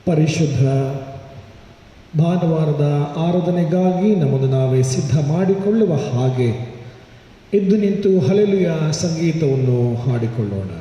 ಪರಿಶುದ್ಧ ಭಾನುವಾರದ ಆರಾಧನೆಗಾಗಿ ನಮ್ಮನ್ನು ನಾವೇ ಸಿದ್ಧ ಮಾಡಿಕೊಳ್ಳುವ ಹಾಗೆ ಎದ್ದು ನಿಂತು ಹಲ್ಲೆಲೂಯಾ ಸಂಗೀತವನ್ನು ಹಾಡಿಕೊಳ್ಳೋಣ.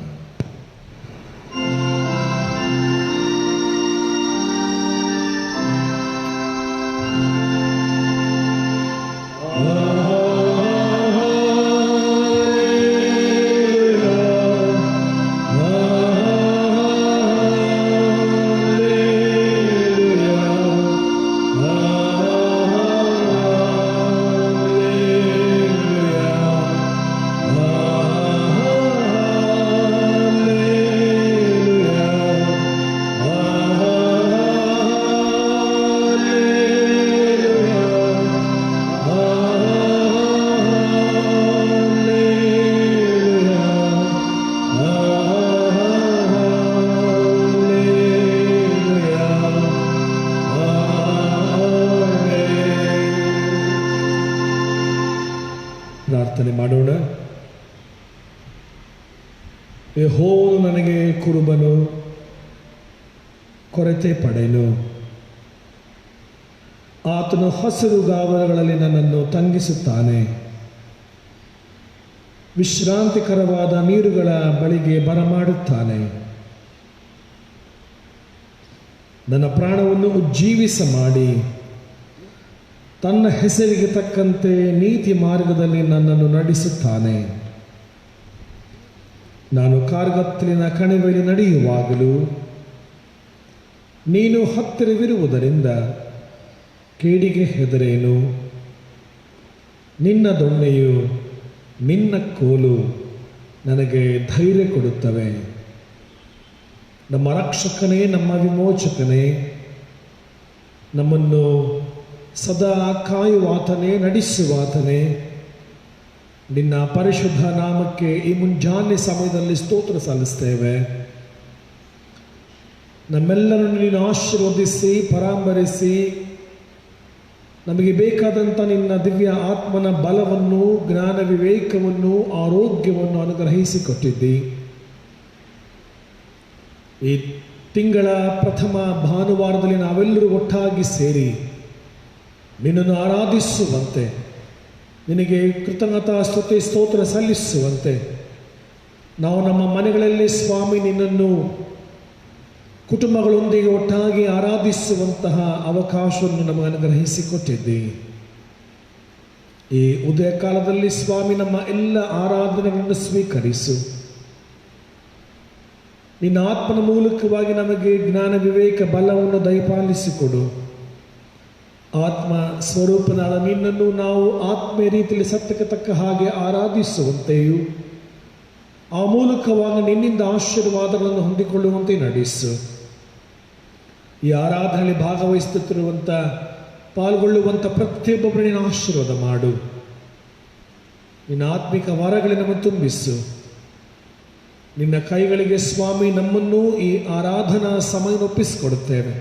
ಪ್ರಾರ್ಥನೆ ಮಾಡೋಣ. ಯೆಹೋವನು ನನಗೆ ಕುರುಬನು, ಕೊರತೆ ಪಡೆನು. ಆತನು ಹಸಿರು ಗಾವಲುಗಳಲ್ಲಿ ನನ್ನನ್ನು ತಂಗಿಸುತ್ತಾನೆ. ವಿಶ್ರಾಂತಿಕರವಾದ ನೀರುಗಳ ಬಳಿಗೆ ಬರಮಾಡುತ್ತಾನೆ. ನನ್ನ ಪ್ರಾಣವನ್ನು ಉಜ್ಜೀವಿಸ ಮಾಡಿ ತನ್ನ ಹೆಸರಿಗೆ ತಕ್ಕಂತೆ ನೀತಿ ಮಾರ್ಗದಲ್ಲಿ ನನ್ನನ್ನು ನಡೆಸುತ್ತಾನೆ. ನಾನು ಕಾರ್ಗತ್ತಲಿನ ಕಣಿವೆಯಲ್ಲಿ ನಡೆಯುವಾಗಲೂ ನೀನು ಹತ್ತಿರವಿರುವುದರಿಂದ ಕೇಡಿಗೆ ಹೆದರೇನು. ನಿನ್ನ ದೊಣ್ಣೆಯು ನಿನ್ನ ಕೋಲು ನನಗೆ ಧೈರ್ಯ ಕೊಡುತ್ತವೆ. ನಮ್ಮ ರಕ್ಷಕನೇ, ನಮ್ಮ ವಿಮೋಚಕನೇ, ನಮ್ಮನ್ನು ಸದಾ ಕಾಯುವಾತನೇ, ನಡೆಸುವಾತನೇ, ನಿನ್ನ ಪರಿಶುದ್ಧ ನಾಮಕ್ಕೆ ಈ ಮುಂಜಾನೆ ಸಮಯದಲ್ಲಿ ಸ್ತೋತ್ರ ಸಲ್ಲಿಸ್ತೇವೆ. ನಮ್ಮೆಲ್ಲರನ್ನು ನೀನು ಆಶೀರ್ವದಿಸಿ ಪರಾಂಬರಿಸಿ ನಮಗೆ ಬೇಕಾದಂಥ ನಿನ್ನ ದಿವ್ಯ ಆತ್ಮನ ಬಲವನ್ನು, ಜ್ಞಾನ, ವಿವೇಕವನ್ನು, ಆರೋಗ್ಯವನ್ನು ಅನುಗ್ರಹಿಸಿಕೊಟ್ಟಿದ್ದಿ. ಈ ತಿಂಗಳ ಪ್ರಥಮ ಭಾನುವಾರದಲ್ಲಿ ನಾವೆಲ್ಲರೂ ಒಟ್ಟಾಗಿ ಸೇರಿ ನಿನ್ನನ್ನು ಆರಾಧಿಸುವಂತೆ, ನಿನಗೆ ಕೃತಜ್ಞತಾ ಸ್ತುತಿ ಸ್ತೋತ್ರ ಸಲ್ಲಿಸುವಂತೆ ನಾವು ನಮ್ಮ ಮನೆಗಳಲ್ಲಿ ಸ್ವಾಮಿ ನಿನ್ನನ್ನು ಕುಟುಂಬಗಳೊಂದಿಗೆ ಒಟ್ಟಾಗಿ ಆರಾಧಿಸುವಂತಹ ಅವಕಾಶವನ್ನು ನಮಗೆ ಅನುಗ್ರಹಿಸಿಕೊಟ್ಟಿದ್ದಿ. ಈ ಉದಯ ಕಾಲದಲ್ಲಿ ಸ್ವಾಮಿ ನಮ್ಮ ಎಲ್ಲ ಆರಾಧನೆಗಳನ್ನು ಸ್ವೀಕರಿಸು. ನಿನ್ನ ಆತ್ಮನ ಮೂಲಕವಾಗಿ ನಮಗೆ ಜ್ಞಾನ, ವಿವೇಕ, ಬಲವನ್ನು ದಯಪಾಲಿಸಿಕೊಡು. ಆತ್ಮ ಸ್ವರೂಪನಾದ ನಿನ್ನನ್ನು ನಾವು ಆತ್ಮೀಯ ರೀತಿಯಲ್ಲಿ ಸತ್ಯಕ್ಕೆ ತಕ್ಕ ಹಾಗೆ ಆರಾಧಿಸುವಂತೆಯೂ ಆ ಮೂಲಕವಾಗಿ ನಿನ್ನಿಂದ ಆಶೀರ್ವಾದಗಳನ್ನು ಹೊಂದಿಕೊಳ್ಳುವಂತೆ ನಡೆಸು. ಈ ಆರಾಧನೆಯಲ್ಲಿ ಭಾಗವಹಿಸುತ್ತಿರುವಂಥ, ಪಾಲ್ಗೊಳ್ಳುವಂಥ ಪ್ರತಿಯೊಬ್ಬೊಬ್ಬರನ್ನು ಆಶೀರ್ವಾದ ಮಾಡು. ನಿನ್ನ ಆತ್ಮಿಕ ವರಗಳನ್ನು ತುಂಬಿಸು. ನಿನ್ನ ಕೈಗಳಿಗೆ ಸ್ವಾಮಿ ನಮ್ಮನ್ನು ಈ ಆರಾಧನಾ ಸಮಯ ಒಪ್ಪಿಸಿಕೊಡುತ್ತೇವೆ.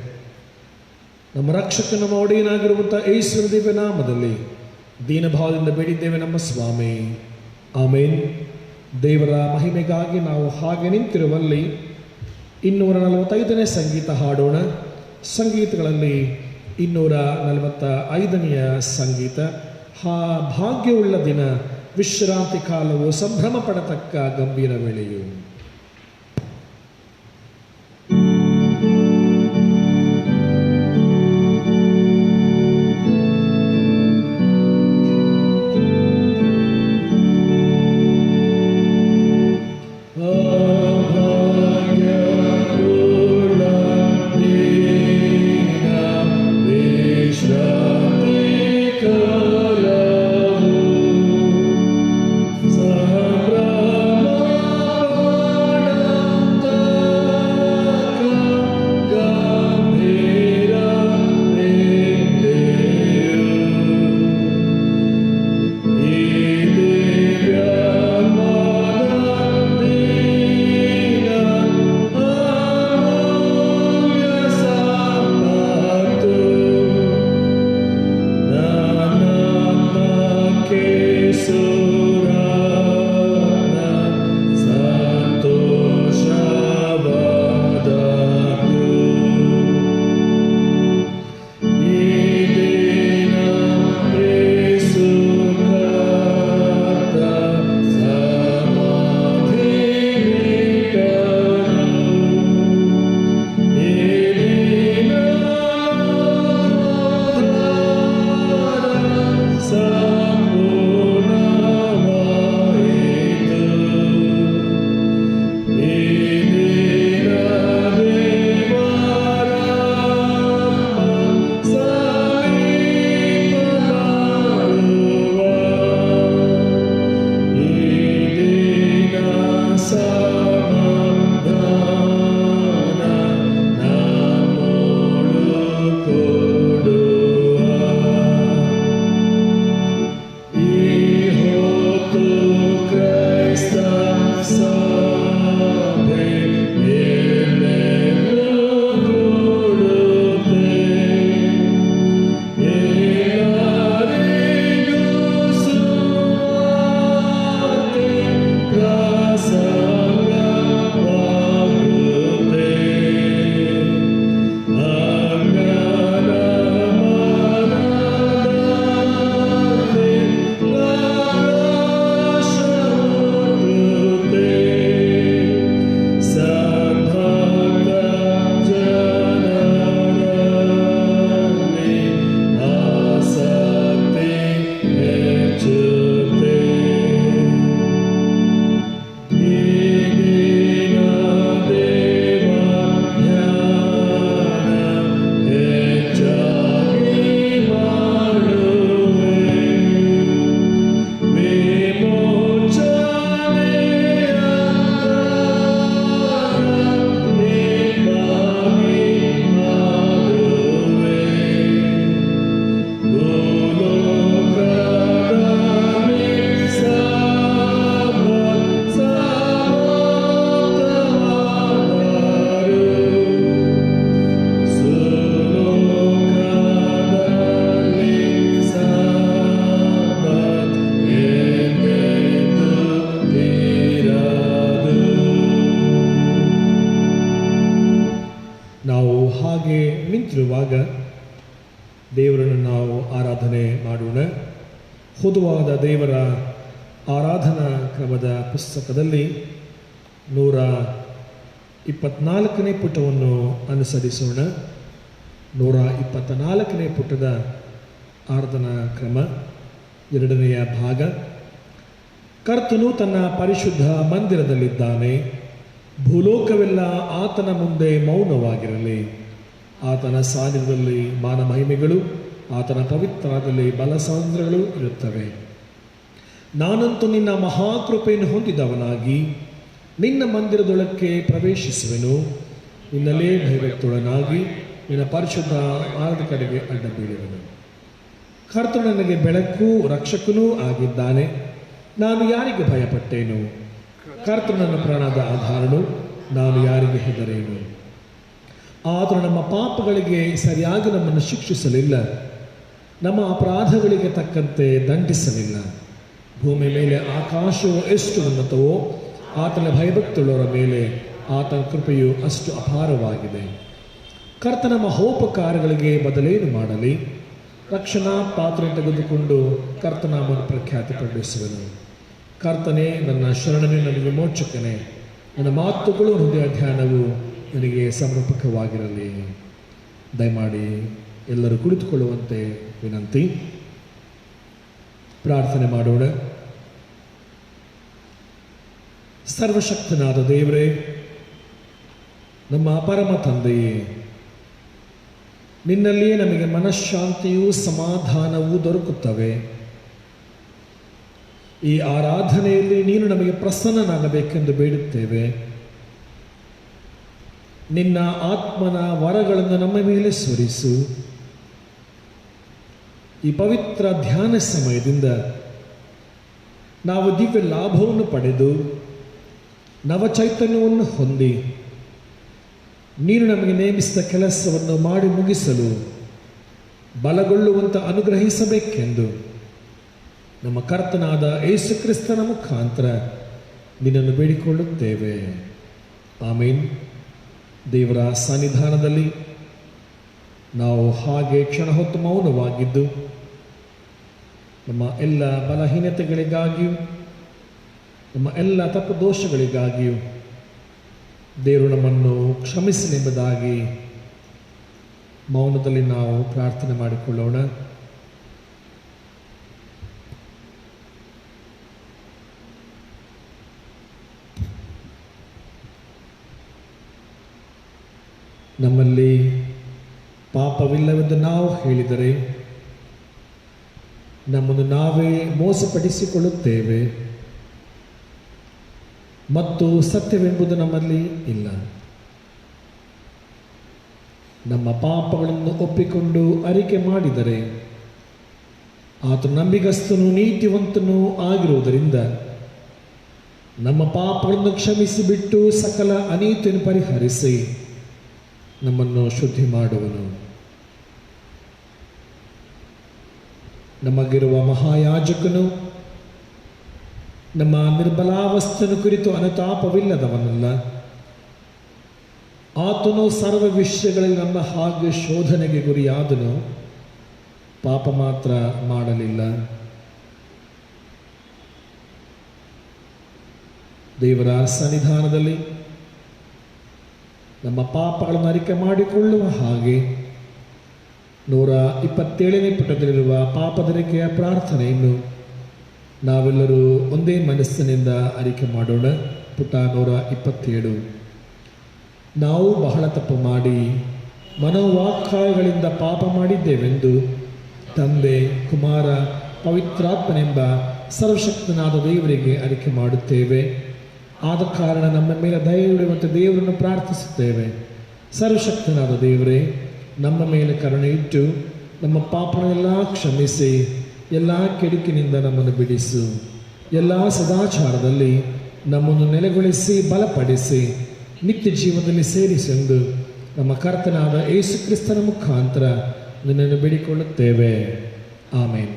ನಮ್ಮ ರಕ್ಷಕ, ನಮ್ಮ ಒಡೆಯನಾಗಿರುವಂಥ ಯೇಸುವಿನ ದಿವ್ಯ ನಾಮದಲ್ಲಿ ದೀನಭಾವದಿಂದ ಬೇಡಿದ್ದೇವೆ ನಮ್ಮ ಸ್ವಾಮಿ, ಆಮೇನ್. ದೇವರ ಮಹಿಮೆಗಾಗಿ ನಾವು ಹಾಗೆ ನಿಂತಿರುವಲ್ಲಿ 245ನೇ ಸಂಗೀತ ಹಾಡೋಣ. ಸಂಗೀತಗಳಲ್ಲಿ 245ನೆಯ ಸಂಗೀತ, ಭಾಗ್ಯವುಳ್ಳ ದಿನ, ವಿಶ್ರಾಂತಿ ಕಾಲವು, ಸಂಭ್ರಮ ಪಡತಕ್ಕ ಗಂಭೀರ ವೇಳೆಯು. Sabrama ಕುಳಿತಿರುವಾಗ ದೇವರನ್ನು ನಾವು ಆರಾಧನೆ ಮಾಡೋಣ. ಹೊದುವಾದ ದೇವರ ಆರಾಧನಾ ಕ್ರಮದ ಪುಸ್ತಕದಲ್ಲಿ 124ನೇ ಪುಟವನ್ನು ಅನುಸರಿಸೋಣ. 124ನೇ ಪುಟದ ಆರಾಧನಾ ಕ್ರಮ 2ನೆಯ ಭಾಗ. ಕರ್ತನು ತನ್ನ ಪರಿಶುದ್ಧ ಮಂದಿರದಲ್ಲಿದ್ದಾನೆ, ಭೂಲೋಕವೆಲ್ಲ ಆತನ ಮುಂದೆ ಮೌನವಾಗಿರಲಿ. ಆತನ ಸಾನ್ನಿಧ್ಯದಲ್ಲಿ ಮಾನ ಮಹಿಮೆಗಳು, ಆತನ ಪವಿತ್ರದಲ್ಲಿ ಬಲಸಾಂದ್ರಗಳು ಇರುತ್ತವೆ. ನಾನಂತೂ ನಿನ್ನ ಮಹಾಕೃಪೆಯನ್ನು ಹೊಂದಿದವನಾಗಿ ನಿನ್ನ ಮಂದಿರದೊಳಕ್ಕೆ ಪ್ರವೇಶಿಸುವೆನು. ನಿನ್ನಲ್ಲೇ ಭಯಭಕ್ತೊಳನಾಗಿ ನಿನ್ನ ಪರಿಶುದ್ಧ ಆರದ ಕಡೆಗೆ ಅಡ್ಡ ಬೀಳುವೆನು. ಕರ್ತನು ನನಗೆ ಬೆಳಕು ರಕ್ಷಕನೂ ಆಗಿದ್ದಾನೆ, ನಾನು ಯಾರಿಗೆ ಭಯಪಟ್ಟೇನು? ಕರ್ತನು ನನ್ನ ಪ್ರಾಣದ ಆಧಾರನು, ನಾನು ಯಾರಿಗೆ ಹೆದರೇನು? ಆದರೂ ನಮ್ಮ ಪಾಪಗಳಿಗೆ ಸರಿಯಾಗಿ ನಮ್ಮನ್ನು ಶಿಕ್ಷಿಸಲಿಲ್ಲ, ನಮ್ಮ ಅಪರಾಧಗಳಿಗೆ ತಕ್ಕಂತೆ ದಂಡಿಸಲಿಲ್ಲ. ಭೂಮಿ ಮೇಲೆ ಆಕಾಶವು ಎಷ್ಟು ಉನ್ನತವೋ ಆತನ ಭಯಭಕ್ತುಳ್ಳವರ ಮೇಲೆ ಆತನ ಕೃಪೆಯು ಅಷ್ಟು ಅಪಾರವಾಗಿದೆ. ಕರ್ತನ ಮಹೋಪಕಾರಗಳಿಗೆ ಬದಲೇನು ಮಾಡಲಿ? ರಕ್ಷಣಾ ಪಾತ್ರೆ ತೆಗೆದುಕೊಂಡು ಕರ್ತನಾಮನ್ನು ಪ್ರಖ್ಯಾತಿಪಡಿಸುವೆನು. ಕರ್ತನೇ ನನ್ನ ಶರಣನೇ, ನನ್ನ ವಿಮೋಚಕನೇ, ನನ್ನ ಮಾತುಗಳು ಹೃದಯ ಧ್ಯಾನವು ನನಗೆ ಸಮರ್ಪಕವಾಗಿರಲಿ. ದಯಮಾಡಿ ಎಲ್ಲರೂ ಕುಳಿತುಕೊಳ್ಳುವಂತೆ ವಿನಂತಿ. ಪ್ರಾರ್ಥನೆ ಮಾಡೋಣ. ಸರ್ವಶಕ್ತನಾದ ದೇವರೇ, ನಮ್ಮ ಪರಮ ತಂದೆಯೇ, ನಿನ್ನಲ್ಲಿಯೇ ನಮಗೆ ಮನಃಶಾಂತಿಯೂ ಸಮಾಧಾನವೂ ದೊರಕುತ್ತವೆ. ಈ ಆರಾಧನೆಯಲ್ಲಿ ನೀನು ನಮಗೆ ಪ್ರಸನ್ನನಾಗಬೇಕೆಂದು ಬೇಡುತ್ತೇವೆ. ನಿನ್ನ ಆತ್ಮನ ವರಗಳನ್ನು ನಮ್ಮ ಮೇಲೆ ಸುರಿಸು. ಈ ಪವಿತ್ರ ಧ್ಯಾನ ಸಮಯದಿಂದ ನಾವು ದಿವ್ಯ ಲಾಭವನ್ನು ಪಡೆದು ನವಚೈತನ್ಯವನ್ನು ಹೊಂದಿ ನೀನು ನಮಗೆ ನೇಮಿಸಿದ ಕೆಲಸವನ್ನು ಮಾಡಿ ಮುಗಿಸಲು ಬಲಗೊಳ್ಳುವಂತೆ ಅನುಗ್ರಹಿಸಬೇಕೆಂದು ನಮ್ಮ ಕರ್ತನಾದ ಯೇಸು ಕ್ರಿಸ್ತನ ಮುಖಾಂತರ ನಿನ್ನನ್ನು ಬೇಡಿಕೊಳ್ಳುತ್ತೇವೆ. ಆಮೇನ್. ದೇವರ ಸನ್ನಿಧಾನದಲ್ಲಿ ನಾವು ಹಾಗೆ ಕ್ಷಣ ಹೊತ್ತು ಮೌನವಾಗಿದ್ದು ನಮ್ಮ ಎಲ್ಲ ಬಲಹೀನತೆಗಳಿಗಾಗಿಯೂ ನಮ್ಮ ಎಲ್ಲ ತಪ್ಪು ದೋಷಗಳಿಗಾಗಿಯೂ ದೇವರು ನಮ್ಮನ್ನು ಕ್ಷಮಿಸಲೆಂಬುದಾಗಿ ಮೌನದಲ್ಲಿ ನಾವು ಪ್ರಾರ್ಥನೆ ಮಾಡಿಕೊಳ್ಳೋಣ. ನಮ್ಮಲ್ಲಿ ಪಾಪವಿಲ್ಲವೆಂದು ನಾವು ಹೇಳಿದರೆ ನಮ್ಮನ್ನು ನಾವೇ ಮೋಸಪಡಿಸಿಕೊಳ್ಳುತ್ತೇವೆ ಮತ್ತು ಸತ್ಯವೆಂಬುದು ನಮ್ಮಲ್ಲಿ ಇಲ್ಲ. ನಮ್ಮ ಪಾಪಗಳನ್ನು ಒಪ್ಪಿಕೊಂಡು ಅರಿಕೆ ಮಾಡಿದರೆ ಆತ ನಂಬಿಗಸ್ತನೂ ನೀತಿವಂತನೂ ಆಗಿರುವುದರಿಂದ ನಮ್ಮ ಪಾಪಗಳನ್ನು ಕ್ಷಮಿಸಿಬಿಟ್ಟು ಸಕಲ ಅನೀತಿಯನ್ನು ಪರಿಹರಿಸಿ ನಮ್ಮನ್ನು ಶುದ್ಧಿ ಮಾಡುವನು. ನಮಗಿರುವ ಮಹಾಯಾಜಕನು ನಮ್ಮ ನಿರ್ಬಲಾವಸ್ಥೆಯನ್ನು ಕುರಿತು ಅನುತಾಪವಿಲ್ಲದವನಲ್ಲ. ಆತನು ಸರ್ವ ವಿಷಯಗಳಲ್ಲಿ ನಮ್ಮ ಹಾಗೆ ಶೋಧನೆಗೆ ಗುರಿಯಾದನು, ಪಾಪ ಮಾತ್ರ ಮಾಡಲಿಲ್ಲ. ದೇವರ ಸನ್ನಿಧಾನದಲ್ಲಿ ನಮ್ಮ ಪಾಪಗಳನ್ನು ಅರಿಕೆ ಮಾಡಿಕೊಳ್ಳುವ ಹಾಗೆ 127ನೇ ಪುಟದಲ್ಲಿರುವ ಪಾಪದರಿಕೆಯ ಪ್ರಾರ್ಥನೆಯನ್ನು ನಾವೆಲ್ಲರೂ ಒಂದೇ ಮನಸ್ಸಿನಿಂದ ಅರಿಕೆ ಮಾಡೋಣ. ಪುಟ 127. ನಾವು ಬಹಳ ತಪ್ಪು ಮಾಡಿ ಮನೋವಾಕ್ಕಾಯಗಳಿಂದ ಪಾಪ ಮಾಡಿದ್ದೇವೆಂದು ತಂದೆ, ಕುಮಾರ, ಪವಿತ್ರಾತ್ಮನೆಂಬ ಸರ್ವಶಕ್ತನಾದ ದೇವರಿಗೆ ಅರಿಕೆ ಮಾಡುತ್ತೇವೆ. ಆದ ಕಾರಣ ನಮ್ಮ ಮೇಲೆ ದಯವಿಡುವಂತೆ ದೇವರನ್ನು ಪ್ರಾರ್ಥಿಸುತ್ತೇವೆ. ಸರ್ವಶಕ್ತನಾದ ದೇವರೇ, ನಮ್ಮ ಮೇಲೆ ಕರುಣೆ ಇಟ್ಟು ನಮ್ಮ ಪಾಪನೆಲ್ಲ ಕ್ಷಮಿಸಿ ಎಲ್ಲ ಕೆಡುಕಿನಿಂದ ನಮ್ಮನ್ನು ಬಿಡಿಸು. ಎಲ್ಲ ಸದಾಚಾರದಲ್ಲಿ ನಮ್ಮನ್ನು ನೆಲೆಗೊಳಿಸಿ ಬಲಪಡಿಸಿ ನಿತ್ಯ ಜೀವನದಲ್ಲಿ ಸೇರಿಸೆಂದು ನಮ್ಮ ಕರ್ತನಾದ ಯೇಸು ಕ್ರಿಸ್ತನ ಮುಖಾಂತರ ನಿನ್ನನ್ನು ಬೇಡಿಕೊಳ್ಳುತ್ತೇವೆ. ಆಮೇನ್.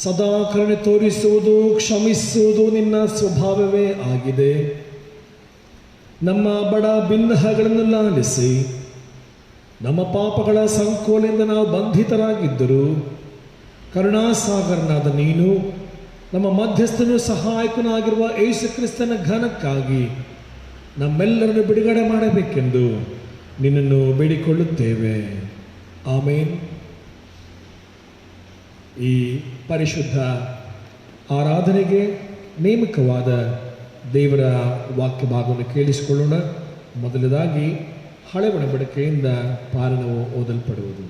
ಸದಾ ಕರುಣೆ ತೋರಿಸುವುದು, ಕ್ಷಮಿಸುವುದು ನಿನ್ನ ಸ್ವಭಾವವೇ ಆಗಿದೆ. ನಮ್ಮ ಬಡ ಭಿನ್ನಹಗಳನ್ನು ಲಾಲಿಸಿ ನಮ್ಮ ಪಾಪಗಳ ಸಂಕೋಲೆಯಿಂದ ನಾವು ಬಂಧಿತರಾಗಿದ್ದರು ಕರುಣಾಸಾಗರನಾದ ನೀನು ನಮ್ಮ ಮಧ್ಯಸ್ಥನು ಸಹಾಯಕನಾಗಿರುವ ಯೇಸು ಕ್ರಿಸ್ತನ ಘನಕ್ಕಾಗಿ ನಮ್ಮೆಲ್ಲರನ್ನು ಬಿಡುಗಡೆ ಮಾಡಬೇಕೆಂದು ನಿನ್ನನ್ನು ಬೇಡಿಕೊಳ್ಳುತ್ತೇವೆ. ಆಮೇನ್. ಈ ಪರಿಶುದ್ಧ ಆರಾಧನೆಗೆ ನೇಮಕವಾದ ದೇವರ ವಾಕ್ಯ ಭಾಗವನ್ನು ಕೇಳಿಸಿಕೊಳ್ಳೋಣ. ಮೊದಲದಾಗಿ ಹಳೆ ಒಡಂಬಡಿಕೆಯಿಂದ ಪಾಲನವು ಓದಲ್ಪಡುವುದು.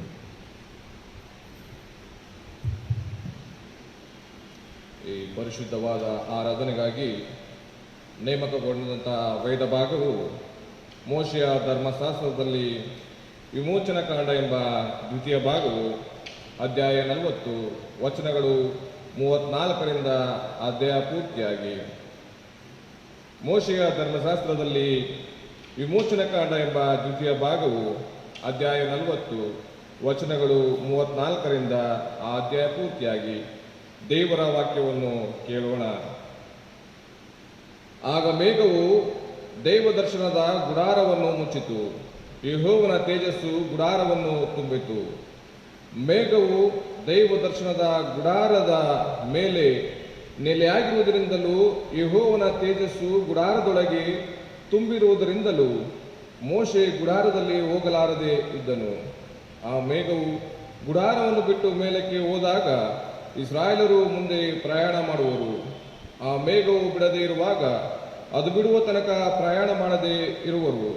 ಈ ಪರಿಶುದ್ಧವಾದ ಆರಾಧನೆಗಾಗಿ ನೇಮಕಗೊಂಡಂತಹ ವೇದ ಭಾಗವು ಮೋಶೆಯ ಧರ್ಮಶಾಸ್ತ್ರದಲ್ಲಿ ವಿಮೋಚನ ಕಾಂಡ ಎಂಬ ದ್ವಿತೀಯ ಭಾಗವು ಅಧ್ಯಾಯ 40 ವಚನಗಳು 34ರಿಂದ ಅಧ್ಯಾಯ ಪೂರ್ತಿಯಾಗಿ, ಮೋಶೆಯ ಧರ್ಮಶಾಸ್ತ್ರದಲ್ಲಿ ವಿಮೋಚನ ಕಾಂಡ ಎಂಬ ದ್ವಿತೀಯ ಭಾಗವು ಅಧ್ಯಾಯ 40 ವಚನಗಳು 34ರಿಂದ ಆ ಅಧ್ಯಾಯ ಪೂರ್ತಿಯಾಗಿ ದೇವರ ವಾಕ್ಯವನ್ನು ಕೇಳೋಣ. ಆಗ ಮೇಘವು ದೇವದರ್ಶನದ ಗುಡಾರವನ್ನು ಮುಚ್ಚಿತು, ಯೆಹೋವನ ತೇಜಸ್ಸು ಗುಡಾರವನ್ನು ತುಂಬಿತು. ಮೇಘವು ದೈವದರ್ಶನದ ಗುಡಾರದ ಮೇಲೆ ನೆಲೆಯಾಗಿರುವುದರಿಂದಲೂ ಯೆಹೋವನ ತೇಜಸ್ಸು ಗುಡಾರದೊಳಗೆ ತುಂಬಿರುವುದರಿಂದಲೂ ಮೋಶೆ ಗುಡಾರದಲ್ಲಿ ಹೋಗಲಾರದೆ ಇದ್ದನು. ಆ ಮೇಘವು ಗುಡಾರವನ್ನು ಬಿಟ್ಟು ಮೇಲಕ್ಕೆ ಹೋದಾಗ ಇಸ್ರಾಯೇಲರು ಮುಂದೆ ಪ್ರಯಾಣ ಮಾಡುವರು. ಆ ಮೇಘವು ಬಿಡದೇ ಇರುವಾಗ ಅದು ಬಿಡುವ ತನಕ ಪ್ರಯಾಣ ಮಾಡದೇ ಇರುವರು.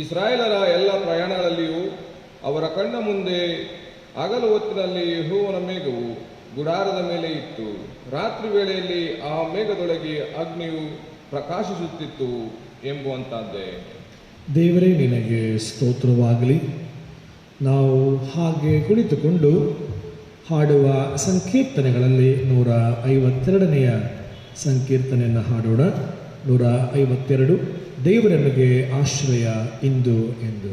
ಇಸ್ರಾಯೇಲರ ಎಲ್ಲ ಪ್ರಯಾಣಗಳಲ್ಲಿಯೂ ಅವರ ಕಣ್ಣ ಮುಂದೆ ಹಗಲು ಹೊತ್ತಿನಲ್ಲಿ ಯೆಹೋವನ ಮೇಘವು ಗುಡಾರದ ಮೇಲೆ ಇತ್ತು. ರಾತ್ರಿ ವೇಳೆಯಲ್ಲಿ ಆ ಮೇಘದೊಳಗೆ ಅಗ್ನಿಯು ಪ್ರಕಾಶಿಸುತ್ತಿತ್ತು ಎಂಬುವಂತದ್ದೇ. ದೇವರೇ ನಿನಗೆ ಸ್ತೋತ್ರವಾಗಲಿ. ನಾವು ಹಾಗೆ ಕುಳಿತುಕೊಂಡು ಹಾಡುವ ಸಂಕೀರ್ತನೆಗಳಲ್ಲಿ 152ನೆಯ ಸಂಕೀರ್ತನೆಯನ್ನು ಹಾಡೋಣ. 152. ದೇವರ ನಮಗೆ ಆಶ್ರಯ ಇಂದು ಎಂದು.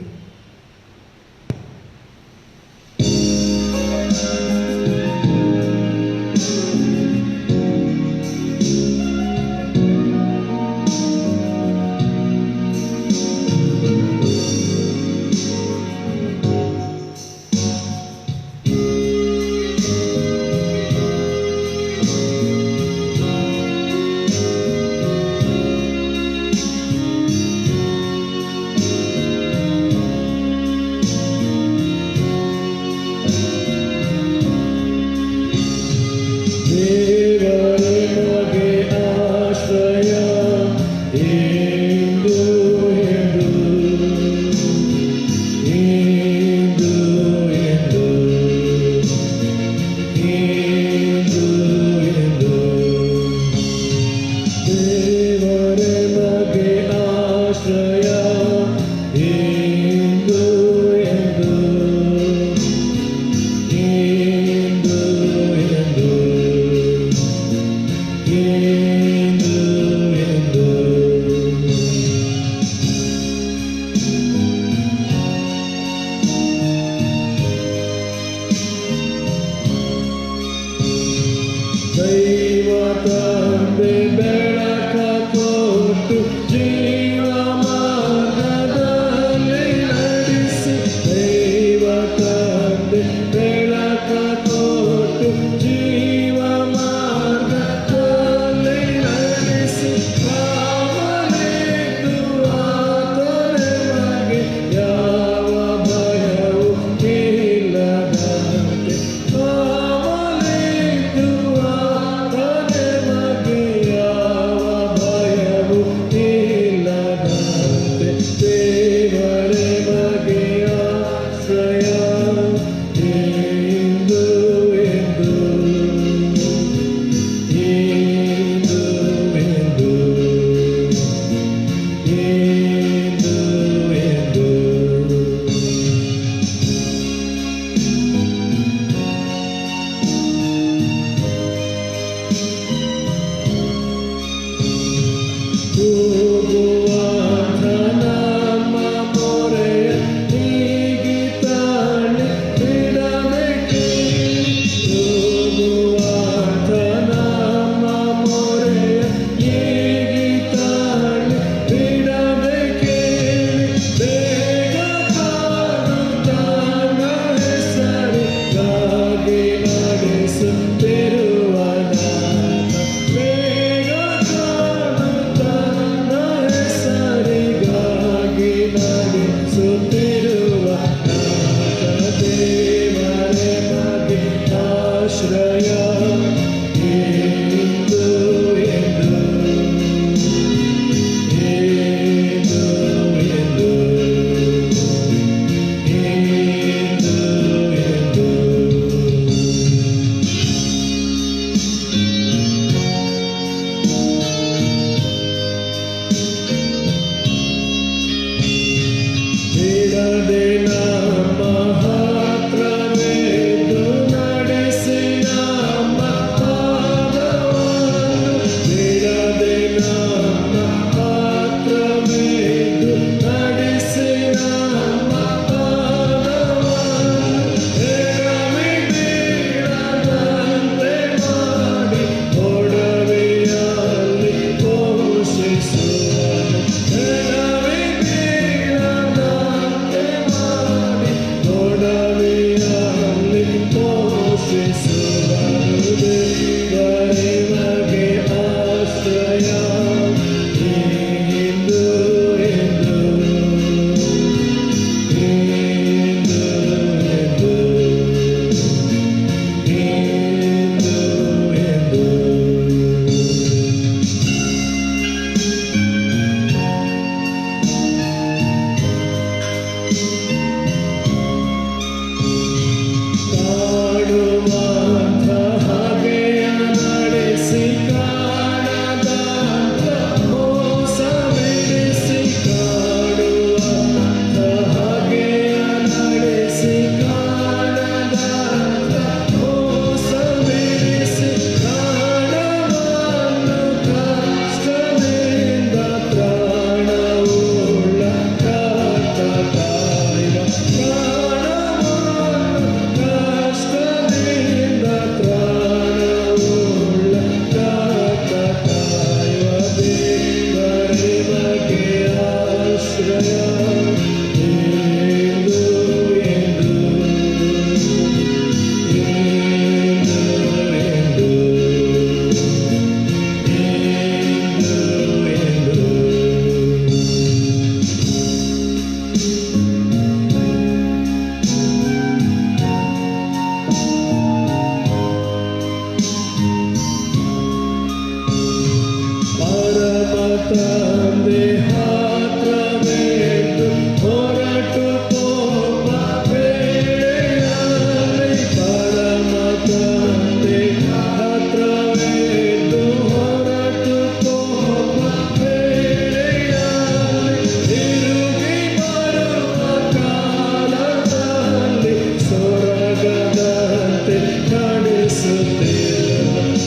ತಂದೆ ಹತ್ರವೇದು ಹೊರಟು ಹೋಗ ಬೇಳೆಯಾಗಲಿ. ಪರಮ ತಂದೆ ಹತ್ರವೇದು ಹೊರಟು ಹೋಗ ಬೇಳೆಯಾಗಲಿ. ತಿರುಗಿ ಬರುವ ಕಾಲದಲ್ಲಿ ಸ್ವರ್ಗದಂತೆ ನಡೆಸುತ್ತೇವೆ.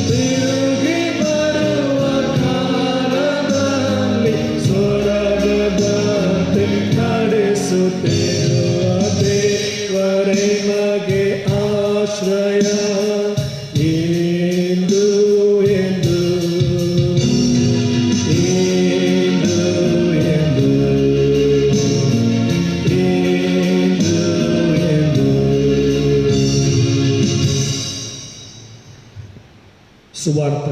ತಿರುಗಿ ಬರುವ ಕಾಲದಲ್ಲಿ ಸ್ವರ್ಗದಂತೆ ನಡೆಸುತ್ತಿರುವ ದೇವರೇ ಮಗೆ ಆಶ್ರಯ ಎಂದು ಎಂದು ಎಂದು ಎಂದು ಎಂದು ಎಂದು. ಸುವಾರ್ಥ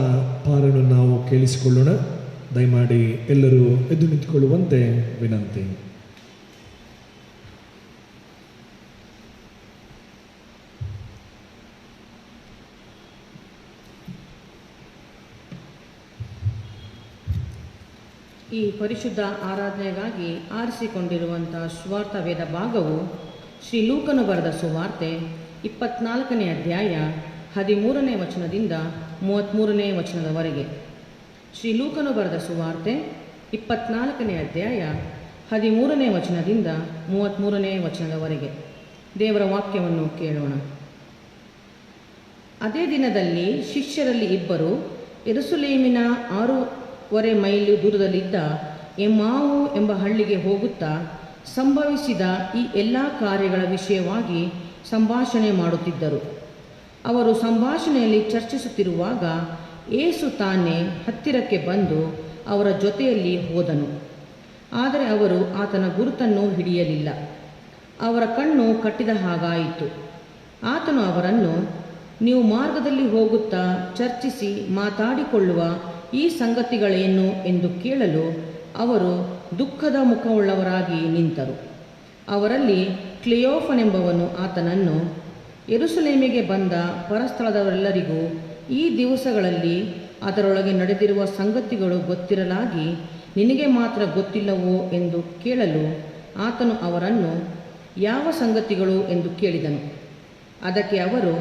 ಪಾರನ್ನು ನಾವು ಕೇಳಿಸಿಕೊಳ್ಳೋಣ. ದಯಮಾಡಿ ಎಲ್ಲರೂ ಎದ್ದು ನಿಂತುಕೊಳ್ಳುವಂತೆ ವಿನಂತಿ. ಈ ಪರಿಶುದ್ಧ ಆರಾಧನೆಗಾಗಿ ಆರಿಸಿಕೊಂಡಿರುವಂಥ ಸ್ವಾರ್ಥ ವೇದ ಭಾಗವು ಶ್ರೀ ಲೂಕನು ಬರೆದ ಸುವಾರ್ತೆ 24ನೇ ಅಧ್ಯಾಯ 13ನೇ ವಚನದಿಂದ 33ನೇ ವಚನದವರೆಗೆ. ಶ್ರೀ ಲೂಕನು ಬರೆದ ಸುವಾರ್ತೆ 24ನೇ ಅಧ್ಯಾಯ 13ನೇ ವಚನದಿಂದ 33ನೇ ವಚನದವರೆಗೆ. ದೇವರ ವಾಕ್ಯವನ್ನು ಕೇಳೋಣ. ಅದೇ ದಿನದಲ್ಲಿ ಶಿಷ್ಯರಲ್ಲಿ ಇಬ್ಬರು ಯೆರೂಸಲೇಮಿನ 6.25 ಮೈಲಿ ದೂರದಲ್ಲಿದ್ದ ಎಮ್ಮಾವು ಎಂಬ ಹಳ್ಳಿಗೆ ಹೋಗುತ್ತಾ ಸಂಭವಿಸಿದ ಈ ಎಲ್ಲ ಕಾರ್ಯಗಳ ವಿಷಯವಾಗಿ ಸಂಭಾಷಣೆ ಮಾಡುತ್ತಿದ್ದರು. ಅವರು ಸಂಭಾಷಣೆಯಲ್ಲಿ ಚರ್ಚಿಸುತ್ತಿರುವಾಗ ಯೇಸು ತಾನೇ ಹತ್ತಿರಕ್ಕೆ ಬಂದು ಅವರ ಜೊತೆಯಲ್ಲಿ ಹೋದನು. ಆದರೆ ಅವರು ಆತನ ಗುರುತನ್ನು ಹಿಡಿಯಲಿಲ್ಲ. ಅವರ ಕಣ್ಣು ಕಟ್ಟಿದ ಹಾಗಾಯಿತು. ಆತನು ಅವರನ್ನು, ನೀವು ಮಾರ್ಗದಲ್ಲಿ ಹೋಗುತ್ತಾ ಚರ್ಚಿಸಿ ಮಾತಾಡಿಕೊಳ್ಳುವ ಈ ಸಂಗತಿಗಳೇನು ಎಂದು ಕೇಳಲು ಅವರು ದುಃಖದ ಮುಖವುಳ್ಳವರಾಗಿ ನಿಂತರು. ಅವರಲ್ಲಿ ಕ್ಲೆಯೋಫನೆಂಬವನು ಆತನನ್ನು, ಯೆರೂಸಲೇಮಿಗೆ ಬಂದ ಪರಸ್ಥಳದವರೆಲ್ಲರಿಗೂ ಈ ದಿವಸಗಳಲ್ಲಿ ಅದರೊಳಗೆ ನಡೆದಿರುವ ಸಂಗತಿಗಳು ಗೊತ್ತಿರಲಾಗಿ ನಿನಗೆ ಮಾತ್ರ ಗೊತ್ತಿಲ್ಲವೋ ಎಂದು ಕೇಳಲು ಆತನು ಅವರನ್ನು, ಯಾವ ಸಂಗತಿಗಳು ಎಂದು ಕೇಳಿದನು. ಅದಕ್ಕೆ ಅವರು,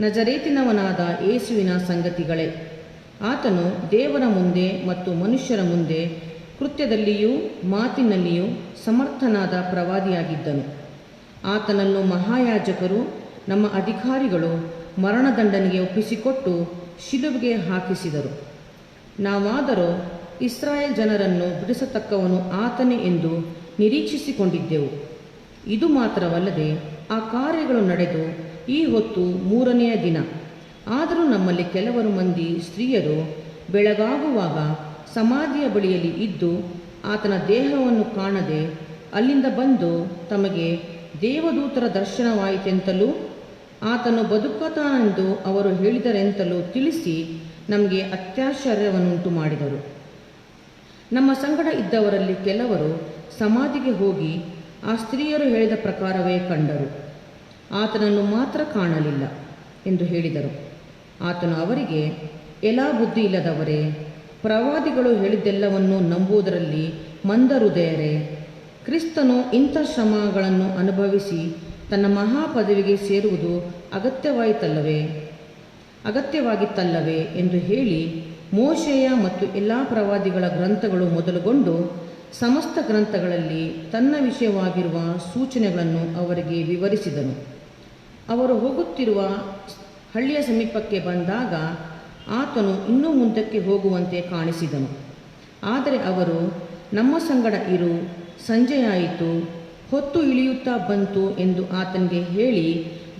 ನಜರೇತಿನವನಾದ ಯೇಸುವಿನ ಸಂಗತಿಗಳೇ. ಆತನು ದೇವರ ಮುಂದೆ ಮತ್ತು ಮನುಷ್ಯರ ಮುಂದೆ ಕೃತ್ಯದಲ್ಲಿಯೂ ಮಾತಿನಲ್ಲಿಯೂ ಸಮರ್ಥನಾದ ಪ್ರವಾದಿಯಾಗಿದ್ದನು. ಆತನನ್ನು ಮಹಾಯಾಜಕರು ನಮ್ಮ ಅಧಿಕಾರಿಗಳು ಮರಣದಂಡನೆಗೆ ಒಪ್ಪಿಸಿಕೊಟ್ಟು ಶಿಲುಬೆಗೆ ಹಾಕಿಸಿದರು. ನಾವಾದರೂ ಇಸ್ರಾಯೇಲ್ ಜನರನ್ನು ಬಿಡಿಸತಕ್ಕವನು ಆತನೇ ಎಂದು ನಿರೀಕ್ಷಿಸಿಕೊಂಡಿದ್ದೆವು. ಇದು ಮಾತ್ರವಲ್ಲದೆ ಆ ಕಾರ್ಯಗಳು ನಡೆದು ಈ ಹೊತ್ತು 3ನೆಯ ದಿನ. ಆದರೂ ನಮ್ಮಲ್ಲಿ ಕೆಲವರು ಮಂದಿ ಸ್ತ್ರೀಯರು ಬೆಳಗಾಗುವಾಗ ಸಮಾಧಿಯ ಬಳಿಯಲ್ಲಿ ಇದ್ದು ಆತನ ದೇಹವನ್ನು ಕಾಣದೆ ಅಲ್ಲಿಂದ ಬಂದು ತಮಗೆ ದೇವದೂತರ ದರ್ಶನವಾಯಿತೆಂತಲೂ ಆತನು ಬದುಕುತ್ತಾನೆಂದು ಅವರು ಹೇಳಿದರೆಂತಲೂ ತಿಳಿಸಿ ನಮಗೆ ಅತ್ಯಾಶ್ಚರ್ಯವನ್ನುಂಟು ಮಾಡಿದರು. ನಮ್ಮ ಸಂಗಡ ಇದ್ದವರಲ್ಲಿ ಕೆಲವರು ಸಮಾಧಿಗೆ ಹೋಗಿ ಆ ಸ್ತ್ರೀಯರು ಹೇಳಿದ ಪ್ರಕಾರವೇ ಕಂಡರು, ಆತನನ್ನು ಮಾತ್ರ ಕಾಣಲಿಲ್ಲ ಎಂದು ಹೇಳಿದರು. ಆತನು ಅವರಿಗೆ, ಎಲಾ ಬುದ್ಧಿ ಇಲ್ಲದವರೇ, ಪ್ರವಾದಿಗಳು ಹೇಳಿದ್ದೆಲ್ಲವನ್ನೂ ನಂಬುವುದರಲ್ಲಿ ಮಂದ ಹೃದಯರೇ, ಕ್ರಿಸ್ತನು ಇಂಥ ಶ್ರಮಗಳನ್ನು ಅನುಭವಿಸಿ ತನ್ನ ಮಹಾಪದವಿಗೆ ಸೇರುವುದು ಅಗತ್ಯವಾಗಿತ್ತಲ್ಲವೇ ಎಂದು ಹೇಳಿ ಮೋಶೆಯ ಮತ್ತು ಎಲ್ಲ ಪ್ರವಾದಿಗಳ ಗ್ರಂಥಗಳು ಮೊದಲುಗೊಂಡು ಸಮಸ್ತ ಗ್ರಂಥಗಳಲ್ಲಿ ತನ್ನ ವಿಷಯವಾಗಿರುವ ಸೂಚನೆಗಳನ್ನು ಅವರಿಗೆ ವಿವರಿಸಿದನು. ಅವರು ಹೋಗುತ್ತಿರುವ ಹಳ್ಳಿಯ ಸಮೀಪಕ್ಕೆ ಬಂದಾಗ ಆತನು ಇನ್ನೂ ಮುಂದಕ್ಕೆ ಹೋಗುವಂತೆ ಕಾಣಿಸಿದನು. ಆದರೆ ಅವರು, ನಮ್ಮ ಸಂಗಡ ಇರು, ಸಂಜೆಯಾಯಿತು, ಹೊತ್ತು ಇಳಿಯುತ್ತಾ ಬಂತು ಎಂದು ಆತನಿಗೆ ಹೇಳಿ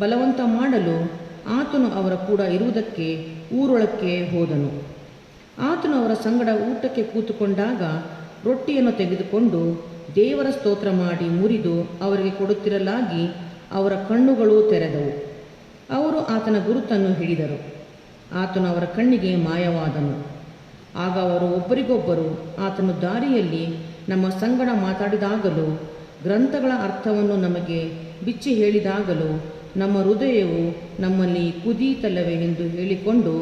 ಬಲವಂತ ಮಾಡಲು ಆತನು ಅವರ ಕೂಡ ಇರುವುದಕ್ಕೆ ಊರೊಳಕ್ಕೆ ಹೋದನು. ಆತನು ಅವರ ಸಂಗಡ ಊಟಕ್ಕೆ ಕೂತುಕೊಂಡಾಗ ರೊಟ್ಟಿಯನ್ನು ತೆಗೆದುಕೊಂಡು ದೇವರ ಸ್ತೋತ್ರ ಮಾಡಿ ಮುರಿದು ಅವರಿಗೆ ಕೊಡುತ್ತಿರಲಾಗಿ ಅವರ ಕಣ್ಣುಗಳು ತೆರೆದವು. ಅವರು ಆತನ ಗುರುತನ್ನು ಹಿಡಿದರು. ಆತನು ಅವರ ಕಣ್ಣಿಗೆ ಮಾಯವಾದನು. ಆಗ ಅವರು ಒಬ್ಬರಿಗೊಬ್ಬರು ಆತನು ದಾರಿಯಲ್ಲಿ ನಮ್ಮ ಸಂಗಡ ಮಾತಾಡಿದಾಗಲೂ ಗ್ರಂಥಗಳ ಅರ್ಥವನ್ನು ನಮಗೆ ಬಿಚ್ಚಿ ಹೇಳಿದಾಗಲೂ ನಮ್ಮ ಹೃದಯವು ನಮ್ಮಲ್ಲಿ ಕುದೀತಲ್ಲವೇ ಎಂದು ಹೇಳಿಕೊಂಡು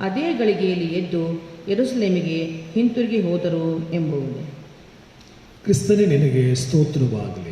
ಅದೇ ಗಳಿಗೆಯಲ್ಲಿ ಎದ್ದು ಯೆರೂಸಲೇಮಿಗೆ ಹಿಂತಿರುಗಿ ಹೋದರು ಎಂಬುದು. ಕ್ರಿಸ್ತನೇ ನಿನಗೆ ಸ್ತೋತ್ರವಾಗಲಿ.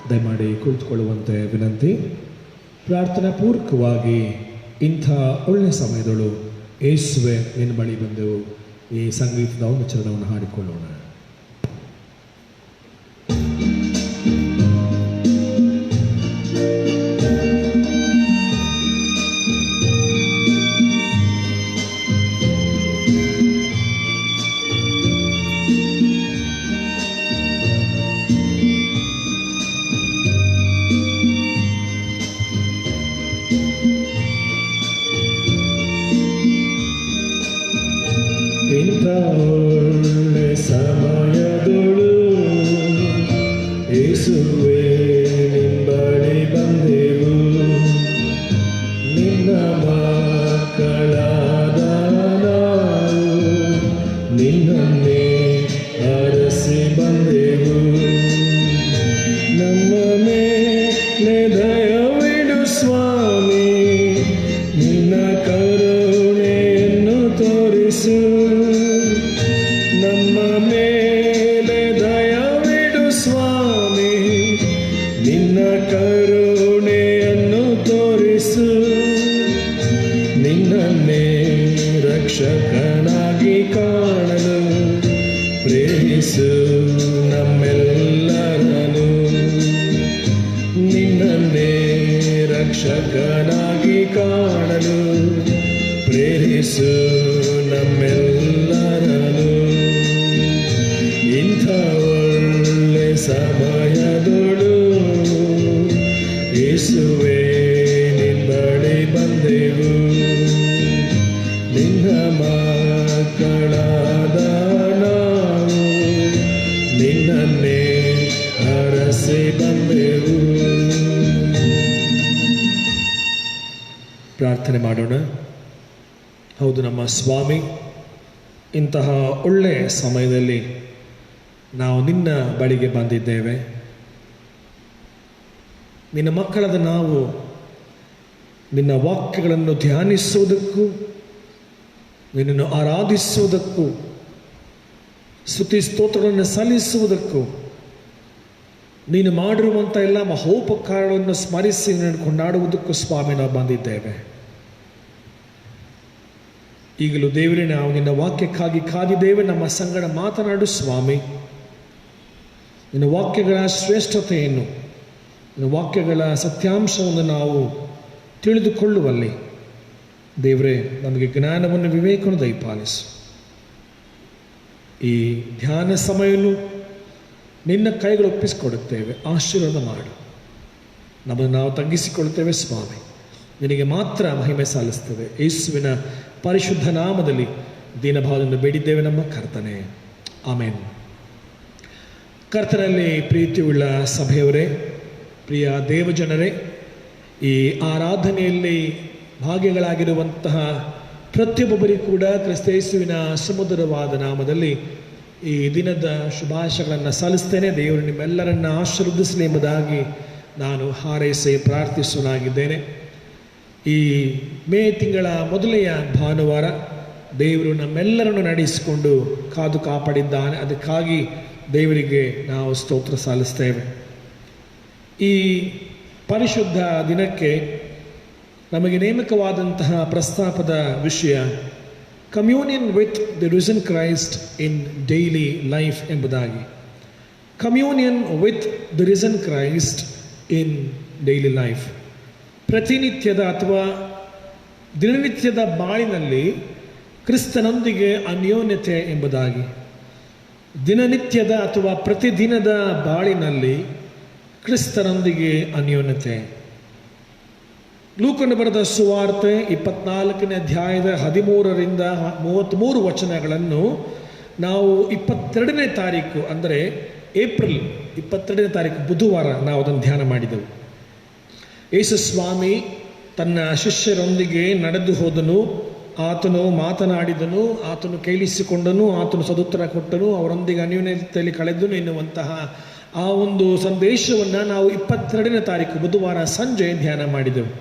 ದಯಮಾಡಿ ಕುಳಿತುಕೊಳ್ಳುವಂತೆ ವಿನಂತಿ. ಪ್ರಾರ್ಥನಾ ಪೂರ್ವಕವಾಗಿ ಇಂಥ ಒಳ್ಳೆಯ ಸಮಯದಳು ಯೇಸುವೆ ನಿನ್ನ ಬಳಿ ಬಂದೆವು. ಈ ಸಂಗೀತದ ಒಂದು ಚರಣವನ್ನು ಹಾಡಿಕೊಳ್ಳೋಣ. ಇಂಥ ಒಳ್ಳೆ ಸಮಯದೊಳು ಯೇಸುವೇ ನಿನ್ನ ಬಳಿ ಬಂದೆವು. ನಿನ್ನ ಮಕ್ಕಳಾದ ನಾವು ನಿನ್ನನ್ನೇ ಅರಸಿ ಬಂದೆವು. ನಮ್ಮ ಮೇಲೆ ದಯವಿಡು ಸ್ವಾಮಿ, ನಿನ್ನ ಕರುಣೆಯನ್ನು ತೋರಿಸು. ನಮ್ಮ ಮೇಲೆ ದಯವಿಡು ಸ್ವಾಮಿ, ನಿನ್ನ ಕರುಣೆಯನ್ನು ತೋರಿಸು. ನಿನ್ನನ್ನೇ ರಕ್ಷಕನಾಗಿ ಕಾಣಲು ಪ್ರೇರಿಸು ನಮ್ಮೆಲ್ಲರನ್ನು. ನಿನ್ನನ್ನೇ ರಕ್ಷಕನಾಗಿ ಕಾಣಲು ಪ್ರೇರಿಸು ನಮ್ಮೆಲ್ಲರನ್ನು. ಇಂಥ ಒಳ್ಳೆ ಸಮಯದೊಳು ಯೇಸುವೇ ನಿನ್ನ ಬಳಿ ಬಂದೆವು. ನಿನ್ನ ಮಕ್ಕಳಾದ ನಾವು ನಿನ್ನನ್ನೇ ಹರಸಿ ಬಂದೆವು. ಪ್ರಾರ್ಥನೆ ಮಾಡೋಣ. ಹೌದು ನಮ್ಮ ಸ್ವಾಮಿ, ಇಂತಹ ಒಳ್ಳೆಯ ಸಮಯದಲ್ಲಿ ನಾವು ನಿನ್ನ ಬಳಿಗೆ ಬಂದಿದ್ದೇವೆ. ನಿನ್ನ ಮಕ್ಕಳಾದ ನಾವು ನಿನ್ನ ವಾಕ್ಯಗಳನ್ನು ಧ್ಯಾನಿಸುವುದಕ್ಕೂ ನಿನ್ನನ್ನು ಆರಾಧಿಸುವುದಕ್ಕೂ ಸ್ತುತಿ ಸ್ತೋತ್ರಗಳನ್ನು ಸಲ್ಲಿಸುವುದಕ್ಕೂ ನೀನು ಮಾಡಿರುವಂಥ ಎಲ್ಲ ಮಹೋಪಕಾರಗಳನ್ನು ಸ್ಮರಿಸಿ ನಿನ್ನನ್ನು ಕೊಂಡಾಡುವುದಕ್ಕೂ ಸ್ವಾಮಿ ನಾವು ಬಂದಿದ್ದೇವೆ. ಈಗಲೂ ದೇವರೇ, ನಾವು ನಿನ್ನ ವಾಕ್ಯಕ್ಕಾಗಿ ಕಾದಿದ್ದೇವೆ. ನಮ್ಮ ಸಂಗಡ ಮಾತನಾಡು ಸ್ವಾಮಿ. ನಿನ್ನ ವಾಕ್ಯಗಳ ಶ್ರೇಷ್ಠತೆಯನ್ನು, ನಿನ್ನ ವಾಕ್ಯಗಳ ಸತ್ಯಾಂಶವನ್ನು ನಾವು ತಿಳಿದುಕೊಳ್ಳುವಲ್ಲಿ ದೇವರೇ ನಮಗೆ ಜ್ಞಾನವನ್ನು ವಿವೇಕವನ್ನು ದಯಪಾಲಿಸು. ಈ ಧ್ಯಾನ ಸಮಯವನ್ನು ನಿನ್ನ ಕೈಗಳು ಒಪ್ಪಿಸಿಕೊಡುತ್ತೇವೆ. ಆಶೀರ್ವಾದ ಮಾಡು. ನಮ್ಮನ್ನು ನಾವು ತಗ್ಗಿಸಿಕೊಳ್ಳುತ್ತೇವೆ ಸ್ವಾಮಿ. ನಿನಗೆ ಮಾತ್ರ ಮಹಿಮೆ ಸಲ್ಲಿಸ್ತೇವೆ. ಯೇಸುವಿನ ಪರಿಶುದ್ಧ ನಾಮದಲ್ಲಿ ದೀನಭಾವದಿಂದ ಬೇಡಿದ್ದೇವೆ ನಮ್ಮ ಕರ್ತನೆ, ಆಮೇನ್. ಕರ್ತನಲ್ಲಿ ಪ್ರೀತಿಯುಳ್ಳ ಸಭೆಯವರೇ, ಪ್ರಿಯ ದೇವಜನರೇ, ಈ ಆರಾಧನೆಯಲ್ಲಿ ಭಾಗಿಗಳಾಗಿರುವಂತಹ ಪ್ರತಿಯೊಬ್ಬರಿಗೂ ಕೂಡ ಕ್ರಿಸ್ತ ಯೇಸುವಿನ ಸುಮಧುರವಾದ ನಾಮದಲ್ಲಿ ಈ ದಿನದ ಶುಭಾಶಯಗಳನ್ನು ಸಲ್ಲಿಸ್ತೇನೆ. ದೇವರು ನಿಮ್ಮೆಲ್ಲರನ್ನ ಆಶೀರ್ವದಿಸಲಿ ಎಂಬುದಾಗಿ ನಾನು ಹಾರೈಸಿ ಪ್ರಾರ್ಥಿಸುವನಾಗಿದ್ದೇನೆ. ಈ ಮೇ ತಿಂಗಳ ಮೊದಲೆಯ ಭಾನುವಾರ ದೇವರು ನಮ್ಮೆಲ್ಲರನ್ನು ನಡೆಸಿಕೊಂಡು ಕಾದು ಕಾಪಾಡಿದ್ದಾನೆ. ಅದಕ್ಕಾಗಿ ದೇವರಿಗೆ ನಾವು ಸ್ತೋತ್ರ ಸಲ್ಲಿಸ್ತೇವೆ. ಈ ಪರಿಶುದ್ಧ ದಿನಕ್ಕೆ ನಮಗೆ ನೇಮಕವಾದಂತಹ ಪ್ರಸ್ತಾಪದ ವಿಷಯ communion with the risen Christ in daily life ಎಂಬುದಾಗಿ. Communion with the risen Christ in daily life, ಪ್ರತಿನಿತ್ಯದ ಅಥವಾ ದಿನನಿತ್ಯದ ಬಾಳಿನಲ್ಲಿ ಕ್ರಿಸ್ತನೊಂದಿಗೆ ಅನ್ಯೋನ್ಯತೆ ಎಂಬುದಾಗಿ. ದಿನನಿತ್ಯದ ಅಥವಾ ಪ್ರತಿದಿನದ ಬಾಳಿನಲ್ಲಿ ಕ್ರಿಸ್ತನೊಂದಿಗೆ ಅನ್ಯೋನ್ಯತೆ. ಲೂಕನು ಬರೆದ ಸುವಾರ್ತೆ 24ನೇ ಅಧ್ಯಾಯದ 13ರಿಂದ 33 ವಚನಗಳನ್ನು ನಾವು 22ನೇ ತಾರೀಕು, ಅಂದರೆ ಏಪ್ರಿಲ್ 22ನೇ ತಾರೀಕು ಬುಧವಾರ ನಾವು ಅದನ್ನು ಧ್ಯಾನ ಮಾಡಿದೆವು. ಯೇಸು ಸ್ವಾಮಿ ತನ್ನ ಶಿಷ್ಯರೊಂದಿಗೆ ನಡೆದು ಹೋದನು, ಆತನು ಮಾತನಾಡಿದನು, ಆತನು ಕೇಳಿಸಿಕೊಂಡನು, ಆತನು ಸದುತ್ತರ ಕೊಟ್ಟನು, ಅವರೊಂದಿಗೆ ಅನ್ಯೋನ್ಯತೆಯಲ್ಲಿ ಕಳೆದನು ಎನ್ನುವಂತಹ ಆ ಒಂದು ಸಂದೇಶವನ್ನು ನಾವು 22ನೇ ತಾರೀಕು ಬುಧವಾರ ಸಂಜೆ ಧ್ಯಾನ ಮಾಡಿದೆವು.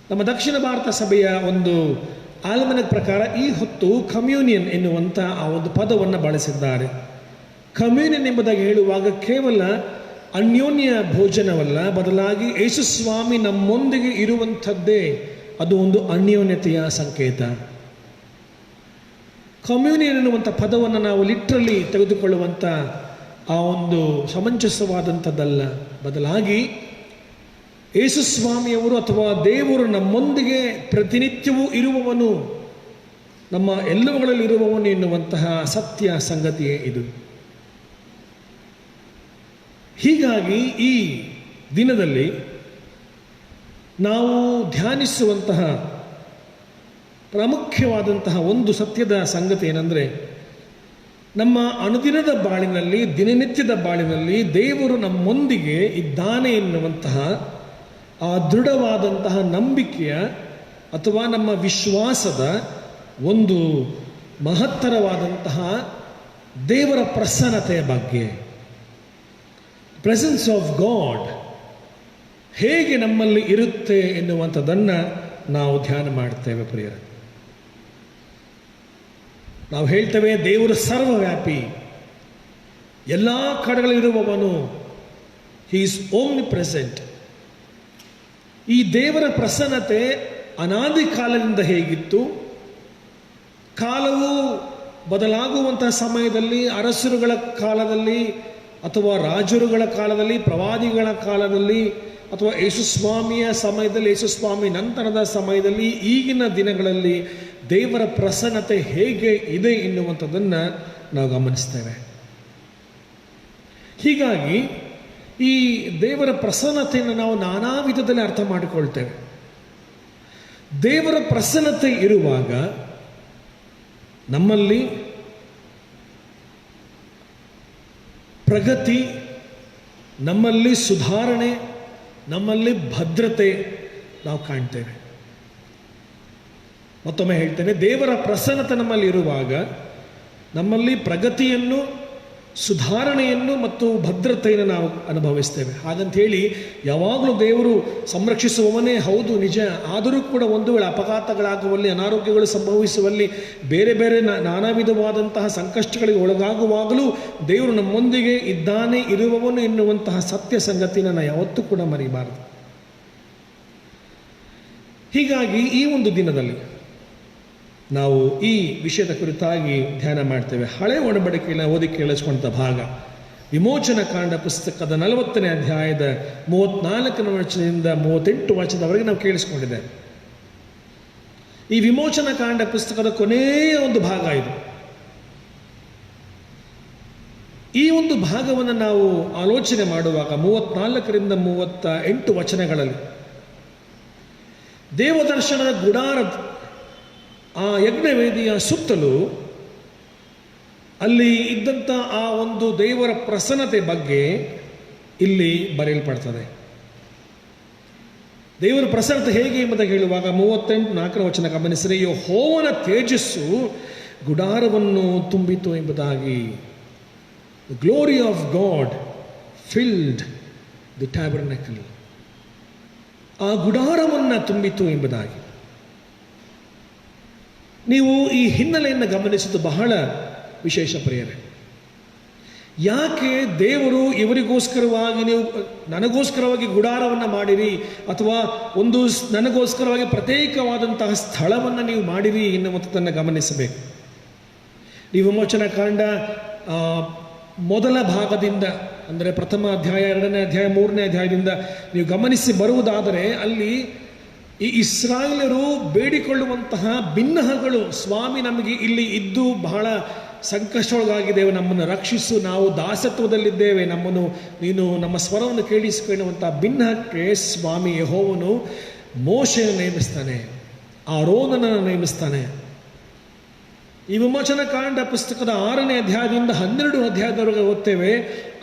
ನಮ್ಮ ದಕ್ಷಿಣ ಭಾರತ ಸಭೆಯ ಒಂದು ಆಲ್ಮನಕ್ ಪ್ರಕಾರ ಈ ಹೊತ್ತು ಕಮ್ಯೂನಿಯನ್ ಎನ್ನುವಂಥ ಆ ಒಂದು ಪದವನ್ನು ಬಳಸಿದ್ದಾರೆ. ಕಮ್ಯೂನಿಯನ್ ಎಂಬುದಾಗಿ ಹೇಳುವಾಗ ಕೇವಲ ಅನ್ಯೋನ್ಯ ಭೋಜನವಲ್ಲ, ಬದಲಾಗಿ ಯೇಸು ಸ್ವಾಮಿ ನಮ್ಮೊಂದಿಗೆ ಇರುವಂಥದ್ದೇ ಅದು ಒಂದು ಅನ್ಯೋನ್ಯತೆಯ ಸಂಕೇತ. ಕಮ್ಯೂನಿಯನ್ ಎನ್ನುವಂಥ ಪದವನ್ನು ನಾವು ಲಿಟ್ರಲಿ ತೆಗೆದುಕೊಳ್ಳುವಂಥ ಆ ಒಂದು ಸಮಂಜಸವಾದಂಥದ್ದಲ್ಲ, ಬದಲಾಗಿ ಯೇಸು ಸ್ವಾಮಿಯವರು ಅಥವಾ ದೇವರು ನಮ್ಮೊಂದಿಗೆ ಪ್ರತಿನಿತ್ಯವೂ ಇರುವವನು, ನಮ್ಮ ಎಲ್ಲವುಗಳಲ್ಲಿ ಇರುವವನು ಎನ್ನುವಂತಹ ಸತ್ಯ ಸಂಗತಿಯೇ ಇದು. ಹೀಗಾಗಿ ಈ ದಿನದಲ್ಲಿ ನಾವು ಧ್ಯಾನಿಸುವಂತಹ ಪ್ರಾಮುಖ್ಯವಾದಂತಹ ಒಂದು ಸತ್ಯದ ಸಂಗತಿ ಏನೆಂದರೆ, ನಮ್ಮ ಅನುದಿನದ ಬಾಳಿನಲ್ಲಿ, ದಿನನಿತ್ಯದ ಬಾಳಿನಲ್ಲಿ ದೇವರು ನಮ್ಮೊಂದಿಗೆ ಇದ್ದಾನೆ ಎನ್ನುವಂತಹ ಆ ದೃಢವಾದಂತಹ ನಂಬಿಕೆಯ ಅಥವಾ ನಮ್ಮ ವಿಶ್ವಾಸದ ಒಂದು ಮಹತ್ತರವಾದಂತಹ ದೇವರ ಪ್ರಸನ್ನತೆಯ ಬಗ್ಗೆ, ಪ್ರೆಸೆನ್ಸ್ ಆಫ್ ಗಾಡ್ ಹೇಗೆ ನಮ್ಮಲ್ಲಿ ಇರುತ್ತೆ ಎನ್ನುವಂಥದ್ದನ್ನು ನಾವು ಧ್ಯಾನ ಮಾಡ್ತೇವೆ ಪ್ರಿಯರೇ. ನಾವು ಹೇಳ್ತೇವೆ ದೇವರು ಸರ್ವವ್ಯಾಪಿ, ಎಲ್ಲ ಕಡೆಗಳಿರುವವನು, ಹಿ ಈಸ್ ಓಮ್ನಿ ಪ್ರೆಸೆಂಟ್. ಈ ದೇವರ ಪ್ರಸನ್ನತೆ ಅನಾದಿ ಕಾಲದಿಂದ ಹೇಗಿತ್ತು, ಕಾಲವು ಬದಲಾಗುವಂತಹ ಸಮಯದಲ್ಲಿ, ಅರಸರುಗಳ ಕಾಲದಲ್ಲಿ ಅಥವಾ ರಾಜರುಗಳ ಕಾಲದಲ್ಲಿ, ಪ್ರವಾದಿಗಳ ಕಾಲದಲ್ಲಿ ಅಥವಾ ಯೇಸುಸ್ವಾಮಿಯ ಸಮಯದಲ್ಲಿ, ಯೇಸುಸ್ವಾಮಿ ನಂತರದ ಸಮಯದಲ್ಲಿ, ಈಗಿನ ದಿನಗಳಲ್ಲಿ ದೇವರ ಪ್ರಸನ್ನತೆ ಹೇಗೆ ಇದೆ ಎನ್ನುವಂಥದ್ದನ್ನು ನಾವು ಗಮನಿಸ್ತೇವೆ. ಹೀಗಾಗಿ ಈ ದೇವರ ಪ್ರಸನ್ನತೆಯನ್ನು ನಾವು ನಾನಾ ವಿಧದಲ್ಲಿ ಅರ್ಥ ಮಾಡಿಕೊಳ್ತೇವೆ. ದೇವರ ಪ್ರಸನ್ನತೆ ಇರುವಾಗ ನಮ್ಮಲ್ಲಿ ಪ್ರಗತಿ, ನಮ್ಮಲ್ಲಿ ಸುಧಾರಣೆ, ನಮ್ಮಲ್ಲಿ ಭದ್ರತೆ ನಾವು ಕಾಣ್ತೇವೆ. ಮತ್ತೊಮ್ಮೆ ಹೇಳ್ತೇನೆ, ದೇವರ ಪ್ರಸನ್ನತೆ ನಮ್ಮಲ್ಲಿ ಇರುವಾಗ ನಮ್ಮಲ್ಲಿ ಪ್ರಗತಿಯನ್ನು, ಸುಧಾರಣೆಯನ್ನು ಮತ್ತು ಭದ್ರತೆಯನ್ನು ನಾವು ಅನುಭವಿಸ್ತೇವೆ. ಹಾಗಂತ ಹೇಳಿ ಯಾವಾಗಲೂ ದೇವರು ಸಂರಕ್ಷಿಸುವವನೇ ಹೌದು, ನಿಜ. ಆದರೂ ಕೂಡ ಒಂದು ವೇಳೆ ಅಪಘಾತಗಳಾಗುವಲ್ಲಿ, ಅನಾರೋಗ್ಯಗಳು ಸಂಭವಿಸುವಲ್ಲಿ, ಬೇರೆ ಬೇರೆ ನಾನಾ ವಿಧವಾದಂತಹ ಸಂಕಷ್ಟಗಳಿಗೆ ಒಳಗಾಗುವಾಗಲೂ ದೇವರು ನಮ್ಮೊಂದಿಗೆ ಇದ್ದಾನೆ, ಇರುವವನು ಎನ್ನುವಂತಹ ಸತ್ಯ ಸಂಗತಿಯನ್ನು ನಾವು ಯಾವತ್ತೂ ಕೂಡ ಮರಿಬಾರದು. ಹೀಗಾಗಿ ಈ ಒಂದು ದಿನದಲ್ಲಿ ನಾವು ಈ ವಿಷಯದ ಕುರಿತಾಗಿ ಧ್ಯಾನ ಮಾಡ್ತೇವೆ. ಹಳೆ ಒಡಂಬಡಿಕೆಯನ್ನು ಓದಿ ಕೇಳಿಸ್ಕೊಂಡ ಭಾಗ ವಿಮೋಚನ ಕಾಂಡ ಪುಸ್ತಕದ 40ನೇ ಅಧ್ಯಾಯದ 34ನೇ ವಚನದಿಂದ 38 ವಚನದವರೆಗೆ ನಾವು ಕೇಳಿಸ್ಕೊಂಡಿದ್ದೇವೆ. ಈ ವಿಮೋಚನ ಕಾಂಡ ಪುಸ್ತಕದ ಕೊನೆಯ ಒಂದು ಭಾಗ ಇದು. ಈ ಒಂದು ಭಾಗವನ್ನು ನಾವು ಆಲೋಚನೆ ಮಾಡುವಾಗ 34ರಿಂದ 38 ವಚನಗಳಲ್ಲಿ ದೇವದರ್ಶನದ ಗುಡಾರ, ಆ ಯಜ್ಞವೇದಿಯ ಸುತ್ತಲೂ ಅಲ್ಲಿ ಇದ್ದಂಥ ಆ ಒಂದು ದೇವರ ಪ್ರಸನ್ನತೆ ಬಗ್ಗೆ ಇಲ್ಲಿ ಬರೆಯಲ್ಪಡ್ತದೆ. ದೇವರ ಪ್ರಸನ್ನತೆ ಹೇಗೆ ಎಂಬುದಾಗಿ ಹೇಳುವಾಗ 38 ವಚನ ಗಮನಿಸಿದರೆ, ಯೆಹೋವನ ತೇಜಸ್ಸು ಗುಡಾರವನ್ನು ತುಂಬಿತು ಎಂಬುದಾಗಿ. The glory of God filled the tabernacle. ಆ ಗುಡಾರವನ್ನು ತುಂಬಿತು ಎಂಬುದಾಗಿ. ನೀವು ಈ ಹಿನ್ನೆಲೆಯನ್ನು ಗಮನಿಸಿದ್ದು ಬಹಳ ವಿಶೇಷ ಪ್ರಿಯರೇ. ಯಾಕೆ ದೇವರು ಇವರಿಗೋಸ್ಕರವಾಗಿ, ನೀವು ನನಗೋಸ್ಕರವಾಗಿ ಗುಡಾರವನ್ನು ಮಾಡಿರಿ ಅಥವಾ ಒಂದು ನನಗೋಸ್ಕರವಾಗಿ ಪ್ರತ್ಯೇಕವಾದಂತಹ ಸ್ಥಳವನ್ನು ನೀವು ಮಾಡಿರಿ ಎನ್ನುವಂಥದ್ದನ್ನು ಗಮನಿಸಬೇಕು. ಈ ವಿಮೋಚನ ಕಾಂಡ ಮೊದಲ ಭಾಗದಿಂದ, ಅಂದರೆ ಪ್ರಥಮ ಅಧ್ಯಾಯ, 2ನೇ ಅಧ್ಯಾಯ, 3ನೇ ಅಧ್ಯಾಯದಿಂದ ನೀವು ಗಮನಿಸಿ ಬರುವುದಾದರೆ ಅಲ್ಲಿ ಈ ಇಸ್ರಾಯೇಲರು ಬೇಡಿಕೊಳ್ಳುವಂತಹ ಭಿನ್ನಹಗಳು, ಸ್ವಾಮಿ ನಮಗೆ ಇಲ್ಲಿ ಇದ್ದು ಬಹಳ ಸಂಕಷ್ಟೊಳಗಾಗಿದ್ದೇವೆ, ನಮ್ಮನ್ನು ರಕ್ಷಿಸು, ನಾವು ದಾಸತ್ವದಲ್ಲಿದ್ದೇವೆ, ನೀನು ನಮ್ಮ ಸ್ವರವನ್ನು ಕೇಳಿಸಿಕೊಳ್ಳುವಂಥ ಬಿನ್ನಹಕ್ಕೆ ಸ್ವಾಮಿ ಯೆಹೋವನು ಮೋಶೆಯನ್ನು ನೇಮಿಸ್ತಾನೆ, ಆರೋನನನ್ನು ನೇಮಿಸ್ತಾನೆ. ಈ ವಿಮೋಚನಾ ಕಾಂಡ ಪುಸ್ತಕದ 6ನೇ ಅಧ್ಯಾಯದಿಂದ 12 ಅಧ್ಯಾಯದವರೆಗೆ ಓದ್ತೇವೆ.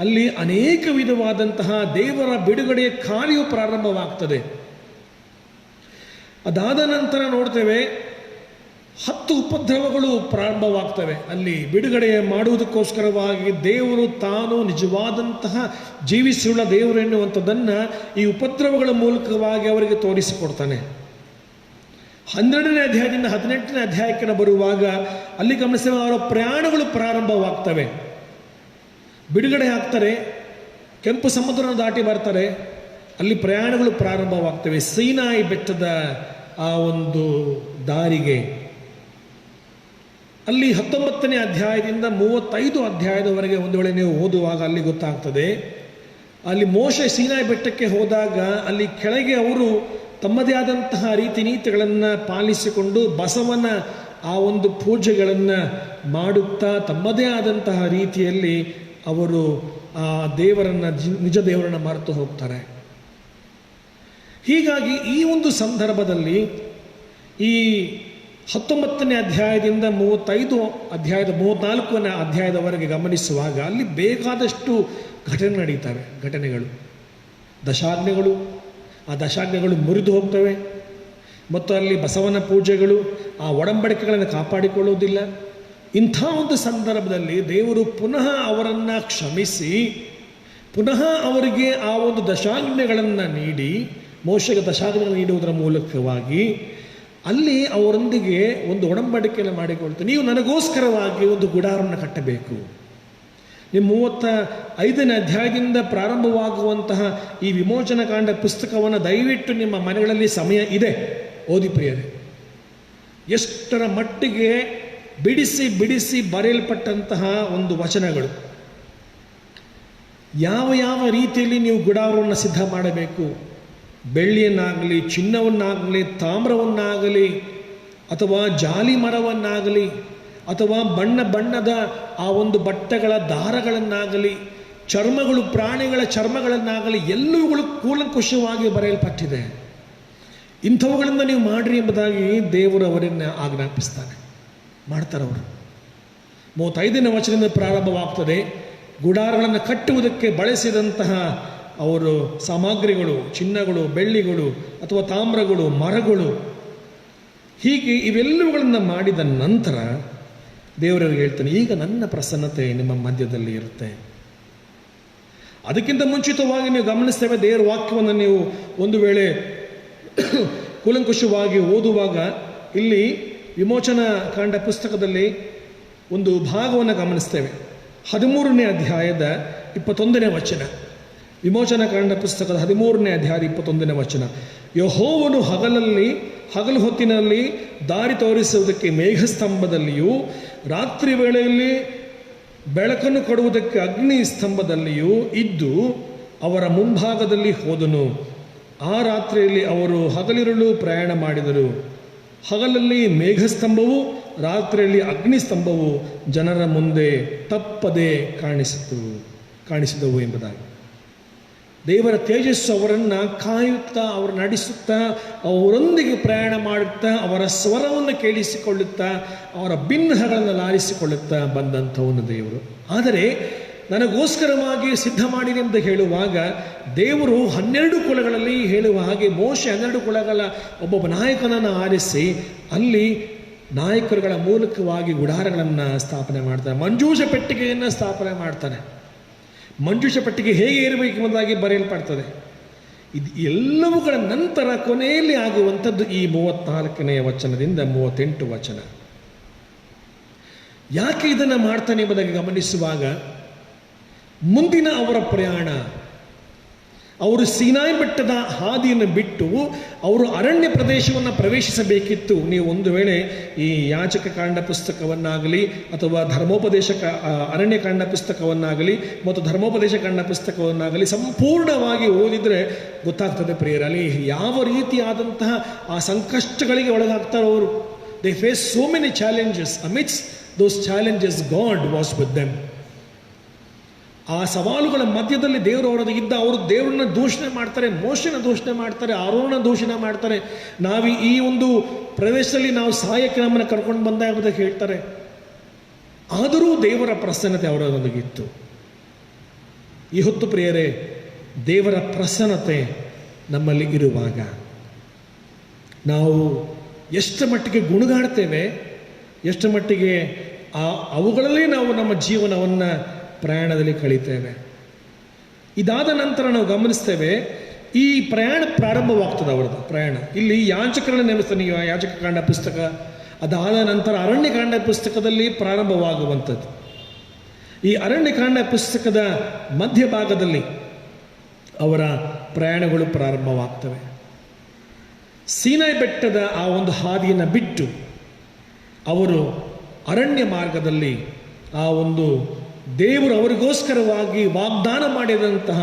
ಅಲ್ಲಿ ಅನೇಕ ವಿಧವಾದಂತಹ ದೇವರ ಬಿಡುಗಡೆಯ ಕಾರ್ಯವು ಪ್ರಾರಂಭವಾಗ್ತದೆ. ಅದಾದ ನಂತರ ನೋಡ್ತೇವೆ 10 ಉಪದ್ರವಗಳು ಪ್ರಾರಂಭವಾಗ್ತವೆ. ಅಲ್ಲಿ ಬಿಡುಗಡೆ ಮಾಡುವುದಕ್ಕೋಸ್ಕರವಾಗಿ ದೇವರು ತಾನು ನಿಜವಾದಂತಹ ಜೀವಿಸುಳ್ಳ ದೇವರು ಎನ್ನುವಂಥದ್ದನ್ನು ಈ ಉಪದ್ರವಗಳ ಮೂಲಕವಾಗಿ ಅವರಿಗೆ ತೋರಿಸಿಕೊಡ್ತಾನೆ. 12ನೇ ಅಧ್ಯಾಯದಿಂದ 18ನೇ ಅಧ್ಯಾಯಕ್ಕೆ ಬರುವಾಗ ಅಲ್ಲಿ ಗಮನಿಸಿದ ಅವರ ಪ್ರಯಾಣಗಳು ಪ್ರಾರಂಭವಾಗ್ತವೆ. ಬಿಡುಗಡೆ ಆಗ್ತಾರೆ, ಕೆಂಪು ಸಮುದ್ರವನ್ನು ದಾಟಿ ಬರ್ತಾರೆ, ಅಲ್ಲಿ ಪ್ರಯಾಣಗಳು ಪ್ರಾರಂಭವಾಗ್ತವೆ ಸೀನಾಯಿ ಬೆಟ್ಟದ ಆ ಒಂದು ದಾರಿಗೆ. ಅಲ್ಲಿ 19ನೇ ಅಧ್ಯಾಯದಿಂದ 35 ಅಧ್ಯಾಯದವರೆಗೆ ಒಂದು ವೇಳೆ ನೀವು ಓದುವಾಗ ಅಲ್ಲಿ ಗೊತ್ತಾಗ್ತದೆ. ಅಲ್ಲಿ ಮೋಶೆ ಸೀನಾಯಿ ಬೆಟ್ಟಕ್ಕೆ ಹೋದಾಗ ಅಲ್ಲಿ ಕೆಳಗೆ ಅವರು ತಮ್ಮದೇ ಆದಂತಹ ರೀತಿ ನೀತಿಗಳನ್ನು ಪಾಲಿಸಿಕೊಂಡು ಬಸವನ ಆ ಒಂದು ಪೂಜೆಗಳನ್ನು ಮಾಡುತ್ತಾ ತಮ್ಮದೇ ಆದಂತಹ ರೀತಿಯಲ್ಲಿ ಅವರು ಆ ದೇವರನ್ನು, ನಿಜ ದೇವರನ್ನು ಮರೆತು ಹೋಗ್ತಾರೆ. ಹೀಗಾಗಿ ಈ ಒಂದು ಸಂದರ್ಭದಲ್ಲಿ ಈ 19ನೇ ಅಧ್ಯಾಯದಿಂದ 34ನೇ ಅಧ್ಯಾಯದವರೆಗೆ ಗಮನಿಸುವಾಗ ಅಲ್ಲಿ ಬೇಕಾದಷ್ಟು ಘಟನೆಗಳು, ದಶಾಜ್ಞೆಗಳು, ಆ ದಶಾಜ್ಞೆಗಳು ಮುರಿದು ಹೋಗ್ತವೆ. ಮತ್ತು ಅಲ್ಲಿ ಬಸವನ ಪೂಜೆಗಳು, ಆ ಒಡಂಬಡಿಕೆಗಳನ್ನು ಕಾಪಾಡಿಕೊಳ್ಳುವುದಿಲ್ಲ. ಇಂಥ ಒಂದು ಸಂದರ್ಭದಲ್ಲಿ ದೇವರು ಪುನಃ ಅವರನ್ನು ಕ್ಷಮಿಸಿ ಪುನಃ ಅವರಿಗೆ ಆ ಒಂದು ದಶಾಜ್ಞೆಗಳನ್ನು ನೀಡಿ, ಮೋಶೆಗೆ ದಶಾಜ್ಞೆಗಳನ್ನು ನೀಡುವುದರ ಮೂಲಕವಾಗಿ ಅಲ್ಲಿ ಅವರೊಂದಿಗೆ ಒಂದು ಒಡಂಬಡಿಕೆಯನ್ನು ಮಾಡಿಕೊಳ್ತಾರೆ. ನೀವು ನನಗೋಸ್ಕರವಾಗಿ ಒಂದು ಗುಡಾರವನ್ನು ಕಟ್ಟಬೇಕು. ನಿಮ್ಮ 35ನೇ ಅಧ್ಯಾಯದಿಂದ ಪ್ರಾರಂಭವಾಗುವಂತಹ ಈ ವಿಮೋಚನಾ ಕಾಂಡ ಪುಸ್ತಕವನ್ನು ದಯವಿಟ್ಟು ನಿಮ್ಮ ಮನೆಗಳಲ್ಲಿ ಸಮಯ ಇದೆ, ಓದಿ ಪ್ರಿಯರೇ. ಎಷ್ಟರ ಮಟ್ಟಿಗೆ ಬಿಡಿಸಿ ಬಿಡಿಸಿ ಬರೆಯಲ್ಪಟ್ಟಂತಹ ಒಂದು ವಚನಗಳು, ಯಾವ ಯಾವ ರೀತಿಯಲ್ಲಿ ನೀವು ಗುಡಾರವನ್ನು ಸಿದ್ಧ ಮಾಡಬೇಕು, ಬೆಳ್ಳಿಯನ್ನಾಗಲಿ, ಚಿನ್ನವನ್ನಾಗಲಿ, ತಾಮ್ರವನ್ನಾಗಲಿ, ಅಥವಾ ಜಾಲಿ ಮರವನ್ನಾಗಲಿ, ಅಥವಾ ಬಣ್ಣ ಬಣ್ಣದ ಆ ಒಂದು ಬಟ್ಟೆಗಳ ದಾರಗಳನ್ನಾಗಲಿ, ಚರ್ಮಗಳು, ಪ್ರಾಣಿಗಳ ಚರ್ಮಗಳನ್ನಾಗಲಿ, ಎಲ್ಲವುಗಳು ಕೂಲಂಕುಷವಾಗಿ ಬರೆಯಲ್ಪಟ್ಟಿದೆ. ಇಂಥವುಗಳಿಂದ ನೀವು ಮಾಡಿರಿ ಎಂಬುದಾಗಿ ದೇವರು ಅವರನ್ನು ಆಜ್ಞಾಪಿಸ್ತಾನೆ. ಮಾಡ್ತಾರವರು. 35ನೇ ವಚನದಿಂದ ಪ್ರಾರಂಭವಾಗ್ತದೆ. ಗುಡಾರಗಳನ್ನು ಕಟ್ಟುವುದಕ್ಕೆ ಬಳಸಿದಂತಹ ಅವರು ಸಾಮಗ್ರಿಗಳು, ಚಿನ್ನಗಳು, ಬೆಳ್ಳಿಗಳು ಅಥವಾ ತಾಮ್ರಗಳು, ಮರಗಳು, ಹೀಗೆ ಇವೆಲ್ಲವುಗಳನ್ನು ಮಾಡಿದ ನಂತರ ದೇವರವ್ರಿಗೆ ಹೇಳ್ತಾನೆ, ಈಗ ನನ್ನ ಪ್ರಸನ್ನತೆ ನಿಮ್ಮ ಮಧ್ಯದಲ್ಲಿ ಇರುತ್ತೆ. ಅದಕ್ಕಿಂತ ಮುಂಚಿತವಾಗಿ ನೀವು ಗಮನಿಸ್ತೇವೆ, ದೇವರ ವಾಕ್ಯವನ್ನು ನೀವು ಒಂದು ವೇಳೆ ಕೂಲಂಕುಷವಾಗಿ ಓದುವಾಗ ಇಲ್ಲಿ ವಿಮೋಚನಾ ಕಾಂಡ ಪುಸ್ತಕದಲ್ಲಿ ಒಂದು ಭಾಗವನ್ನು ಗಮನಿಸ್ತೇವೆ. 13ನೇ ಅಧ್ಯಾಯದ 21ನೇ ವಚನ. ವಿಮೋಚನಾ ಕಾಂಡ ಪುಸ್ತಕದ 13ನೇ ಅಧ್ಯಾಯ 21ನೇ ವಚನ. ಯೆಹೋವನು ಹಗಲು ಹೊತ್ತಿನಲ್ಲಿ ದಾರಿ ತೋರಿಸುವುದಕ್ಕೆ ಮೇಘಸ್ತಂಭದಲ್ಲಿಯೂ, ರಾತ್ರಿ ವೇಳೆಯಲ್ಲಿ ಬೆಳಕನ್ನು ಕೊಡುವುದಕ್ಕೆ ಅಗ್ನಿ ಸ್ತಂಭದಲ್ಲಿಯೂ ಇದ್ದು ಅವರ ಮುಂಭಾಗದಲ್ಲಿ ಹೋದನು. ಆ ರಾತ್ರಿಯಲ್ಲಿ ಅವರು ಹಗಲಿರುಳು ಪ್ರಯಾಣ ಮಾಡಿದರು. ಹಗಲಲ್ಲಿ ಮೇಘಸ್ತಂಭವು, ರಾತ್ರಿಯಲ್ಲಿ ಅಗ್ನಿಸ್ತಂಭವು ಜನರ ಮುಂದೆ ತಪ್ಪದೆ ಕಾಣಿಸಿದವು ಎಂಬುದಾಗಿ. ದೇವರ ತೇಜಸ್ಸು ಅವರನ್ನು ಕಾಯುತ್ತಾ, ಅವರನ್ನು ನಡೆಸುತ್ತಾ, ಅವರೊಂದಿಗೆ ಪ್ರಯಾಣ ಮಾಡುತ್ತಾ, ಅವರ ಸ್ವರವನ್ನು ಕೇಳಿಸಿಕೊಳ್ಳುತ್ತಾ, ಅವರ ಬಿನ್ನಹಗಳನ್ನು ಲಾರಿಸಿಕೊಳ್ಳುತ್ತಾ ಬಂದಂಥ ಒಂದು ದೇವರು. ಆದರೆ ನನಗೋಸ್ಕರವಾಗಿ ಸಿದ್ಧ ಮಾಡಿದೆ ಎಂದು ಹೇಳುವಾಗ ದೇವರು 12 ಕುಲಗಳಲ್ಲಿ ಹೇಳುವ ಹಾಗೆ ಮೋಶೆ 12 ಕುಲಗಳ ಒಬ್ಬೊಬ್ಬ ನಾಯಕನನ್ನು ಆರಿಸಿ ಅಲ್ಲಿ ನಾಯಕರುಗಳ ಮೂಲಕವಾಗಿ ಗುಡಾರಗಳನ್ನು ಸ್ಥಾಪನೆ ಮಾಡ್ತಾನೆ. ಮಂಜೂಷ ಪೆಟ್ಟಿಗೆಯನ್ನು ಸ್ಥಾಪನೆ ಮಾಡ್ತಾನೆ. ಮಂಜೂಷ ಪೆಟ್ಟಿಗೆ ಹೇಗೆ ಇರಬೇಕು ಎಂಬುದಾಗಿ ಬರೆಯಲ್ಪಡ್ತದೆ. ಇದು ಎಲ್ಲವುಗಳ ನಂತರ ಕೊನೆಯಲ್ಲಿ ಆಗುವಂಥದ್ದು ಈ 34ನೇ ವಚನದಿಂದ 38 ವಚನ. ಯಾಕೆ ಇದನ್ನು ಮಾಡ್ತಾನೆ ಎಂಬುದಾಗಿ ಗಮನಿಸುವಾಗ ಮುಂದಿನ ಅವರ ಪ್ರಯಾಣ, ಅವರು ಸೀನಾಯಿ ಬೆಟ್ಟದ ಹಾದಿಯನ್ನು ಬಿಟ್ಟು ಅವರು ಅರಣ್ಯ ಪ್ರದೇಶವನ್ನು ಪ್ರವೇಶಿಸಬೇಕಿತ್ತು. ನೀವು ಒಂದು ವೇಳೆ ಈ ಯಾಜಕ ಕಾಂಡ ಪುಸ್ತಕವನ್ನಾಗಲಿ ಅಥವಾ ಅರಣ್ಯ ಕಾಂಡ ಪುಸ್ತಕವನ್ನಾಗಲಿ ಮತ್ತು ಧರ್ಮೋಪದೇಶ ಕಾಂಡ ಪುಸ್ತಕವನ್ನಾಗಲಿ ಸಂಪೂರ್ಣವಾಗಿ ಓದಿದರೆ ಗೊತ್ತಾಗ್ತದೆ ಪ್ರಿಯರಲ್ಲಿ, ಯಾವ ರೀತಿಯಾದಂತಹ ಆ ಸಂಕಷ್ಟಗಳಿಗೆ ಒಳಗಾಗ್ತಾರೋ ಅವರು. They face so many challenges amidst those challenges, God was with them. ಆ ಸವಾಲುಗಳ ಮಧ್ಯದಲ್ಲಿ ದೇವರು ಅವರೊಂದಿಗೆ ಇದ್ದ. ಅವರು ದೇವರನ್ನ ದೂಷಣೆ ಮಾಡ್ತಾರೆ, ಮೋಶೆನ ದೂಷಣೆ ಮಾಡ್ತಾರೆ, ಆರೋನ ದೂಷಣೆ ಮಾಡ್ತಾರೆ. ನಾವು ಈ ಒಂದು ಪ್ರದೇಶದಲ್ಲಿ ನಾವು ಸಾಯಕ್ಕೆ ನಮ್ಮನ್ನು ಕರ್ಕೊಂಡು ಬಂದಾಗ ಹೇಳ್ತಾರೆ. ಆದರೂ ದೇವರ ಪ್ರಸನ್ನತೆ ಅವರೊಂದಿಗಿತ್ತು. ಈ ಹೊತ್ತು ಪ್ರಿಯರೇ, ದೇವರ ಪ್ರಸನ್ನತೆ ನಮ್ಮಲ್ಲಿ ಇರುವಾಗ ನಾವು ಎಷ್ಟು ಮಟ್ಟಿಗೆ ಗುಣಗಾಡ್ತೇವೆ, ಎಷ್ಟು ಮಟ್ಟಿಗೆ ಅವುಗಳಲ್ಲೇ ನಾವು ನಮ್ಮ ಜೀವನವನ್ನು ಪ್ರಯಾಣದಲ್ಲಿ ಕಳೀತೇವೆ. ಇದಾದ ನಂತರ ನಾವು ಗಮನಿಸ್ತೇವೆ, ಈ ಪ್ರಯಾಣ ಪ್ರಾರಂಭವಾಗ್ತದೆ. ಅವರದ್ದು ಪ್ರಯಾಣ ಇಲ್ಲಿ ಯಾಜಕರನ್ನು ನೇಮಿಸ್ತಾನೆ. ಯಾಜಕಕಾಂಡ ಪುಸ್ತಕ ಅದಾದ ನಂತರ ಅರಣ್ಯಕಾಂಡ ಪುಸ್ತಕದಲ್ಲಿ ಪ್ರಾರಂಭವಾಗುವಂಥದ್ದು. ಈ ಅರಣ್ಯಕಾಂಡ ಪುಸ್ತಕದ ಮಧ್ಯಭಾಗದಲ್ಲಿ ಅವರ ಪ್ರಯಾಣಗಳು ಪ್ರಾರಂಭವಾಗ್ತವೆ. ಸೀನಾಯಿ ಬೆಟ್ಟದ ಆ ಒಂದು ಹಾದಿಯನ್ನು ಬಿಟ್ಟು ಅವರು ಅರಣ್ಯ ಮಾರ್ಗದಲ್ಲಿ ಆ ಒಂದು ದೇವರು ಅವರಿಗೋಸ್ಕರವಾಗಿ ವಾಗ್ದಾನ ಮಾಡಿದಂತಹ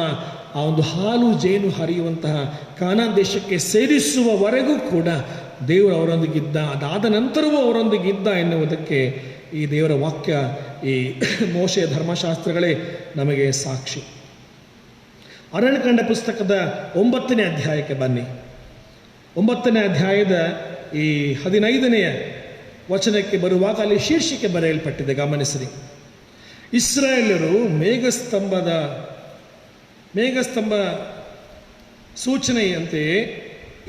ಆ ಒಂದು ಹಾಲು ಜೇನು ಹರಿಯುವಂತಹ ಕಾನಾನ್ ದೇಶಕ್ಕೆ ಸೇರಿಸುವವರೆಗೂ ಕೂಡ ದೇವರು ಅವರೊಂದಿಗಿದ್ದ. ಅದಾದ ನಂತರವೂ ಅವರೊಂದಿಗಿದ್ದ ಎನ್ನುವುದಕ್ಕೆ ಈ ದೇವರ ವಾಕ್ಯ, ಈ ಮೋಶೆಯ ಧರ್ಮಶಾಸ್ತ್ರಗಳೇ ನಮಗೆ ಸಾಕ್ಷಿ. ಅರಣ್ಯಕಾಂಡ ಪುಸ್ತಕದ 9ನೇ ಅಧ್ಯಾಯಕ್ಕೆ ಬನ್ನಿ. 9ನೇ ಅಧ್ಯಾಯದ ಈ 15ನೇ ವಚನಕ್ಕೆ ಬರುವಾಗ ಅಲ್ಲಿ ಶೀರ್ಷಿಕೆ ಬರೆಯಲ್ಪಟ್ಟಿದೆ, ಗಮನಿಸಿರಿ. ಇಸ್ರಾಯೇಲರು ಮೇಘಸ್ತಂಭ ಸೂಚನೆಯಂತೆಯೇ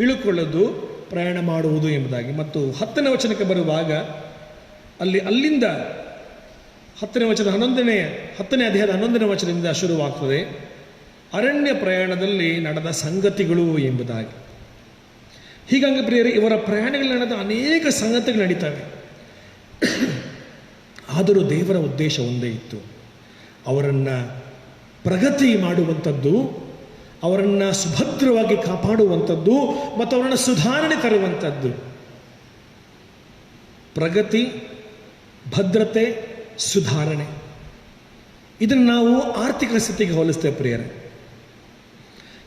ಇಳುಕೊಳ್ಳೋದು, ಪ್ರಯಾಣ ಮಾಡುವುದು ಎಂಬುದಾಗಿ. ಮತ್ತು 10ನೇ ವಚನಕ್ಕೆ ಬರುವಾಗ ಅಲ್ಲಿಂದ 10ನೇ ವಚನ 10ನೇ ಅಧ್ಯಾಯದ 11ನೇ ವಚನದಿಂದ ಶುರುವಾಗ್ತದೆ, ಅರಣ್ಯ ಪ್ರಯಾಣದಲ್ಲಿ ನಡೆದ ಸಂಗತಿಗಳು ಎಂಬುದಾಗಿ. ಹೀಗಾಗಿ ಪ್ರಿಯರೇ, ಇವರ ಪ್ರಯಾಣಗಳಲ್ಲಿ ನಡೆದ ಅನೇಕ ಸಂಗತಿಗಳು ನಡೀತವೆ. ಆದರೂ ದೇವರ ಉದ್ದೇಶ ಒಂದೇ ಇತ್ತು, ಅವರನ್ನು ಪ್ರಗತಿ ಮಾಡುವಂಥದ್ದು, ಅವರನ್ನು ಸುಭದ್ರವಾಗಿ ಕಾಪಾಡುವಂಥದ್ದು ಮತ್ತು ಅವರನ್ನು ಸುಧಾರಣೆ ತರುವಂಥದ್ದು. ಪ್ರಗತಿ, ಭದ್ರತೆ, ಸುಧಾರಣೆ. ಇದನ್ನು ನಾವು ಆರ್ಥಿಕ ಸ್ಥಿತಿಗೆ ಹೋಲಿಸ್ತೇವೆ ಪ್ರಿಯರೇ.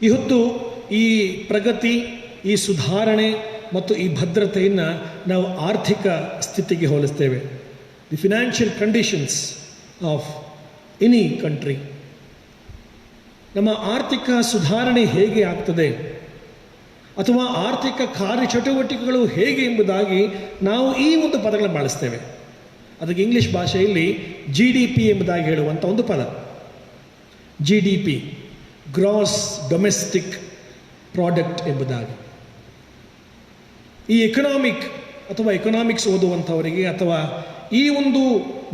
ಈ ಹೊತ್ತು ಈ ಪ್ರಗತಿ, ಈ ಸುಧಾರಣೆ ಮತ್ತು ಈ ಭದ್ರತೆಯನ್ನು ನಾವು ಆರ್ಥಿಕ ಸ್ಥಿತಿಗೆ ಹೋಲಿಸ್ತೇವೆ. The financial conditions of any country. ನಮ್ಮ ಆರ್ಥಿಕ ಸುಧಾರಣೆ ಹೇಗೆ ಆಗ್ತದೆ ಅಥವಾ ಆರ್ಥಿಕ ಕಾರ್ಯಚಟುವಟಿಕೆಗಳು ಹೇಗೆ ಎಂಬುದಾಗಿ ನಾವು ಈ ಒಂದು ಪದಗಳನ್ನು ಬಳಸ್ತೇವೆ. ಅದಕ್ಕೆ ಇಂಗ್ಲಿಷ್ ಭಾಷೆಯಲ್ಲಿ GDP ಎಂಬುದಾಗಿ ಹೇಳುವಂಥ ಒಂದು ಪದ. GDP, ಗ್ರಾಸ್ ಡೊಮೆಸ್ಟಿಕ್ ಪ್ರಾಡಕ್ಟ್ ಎಂಬುದಾಗಿ. ಈ ಎಕನಾಮಿಕ್ಸ್ ಓದುವಂಥವರಿಗೆ ಅಥವಾ ಈ ಒಂದು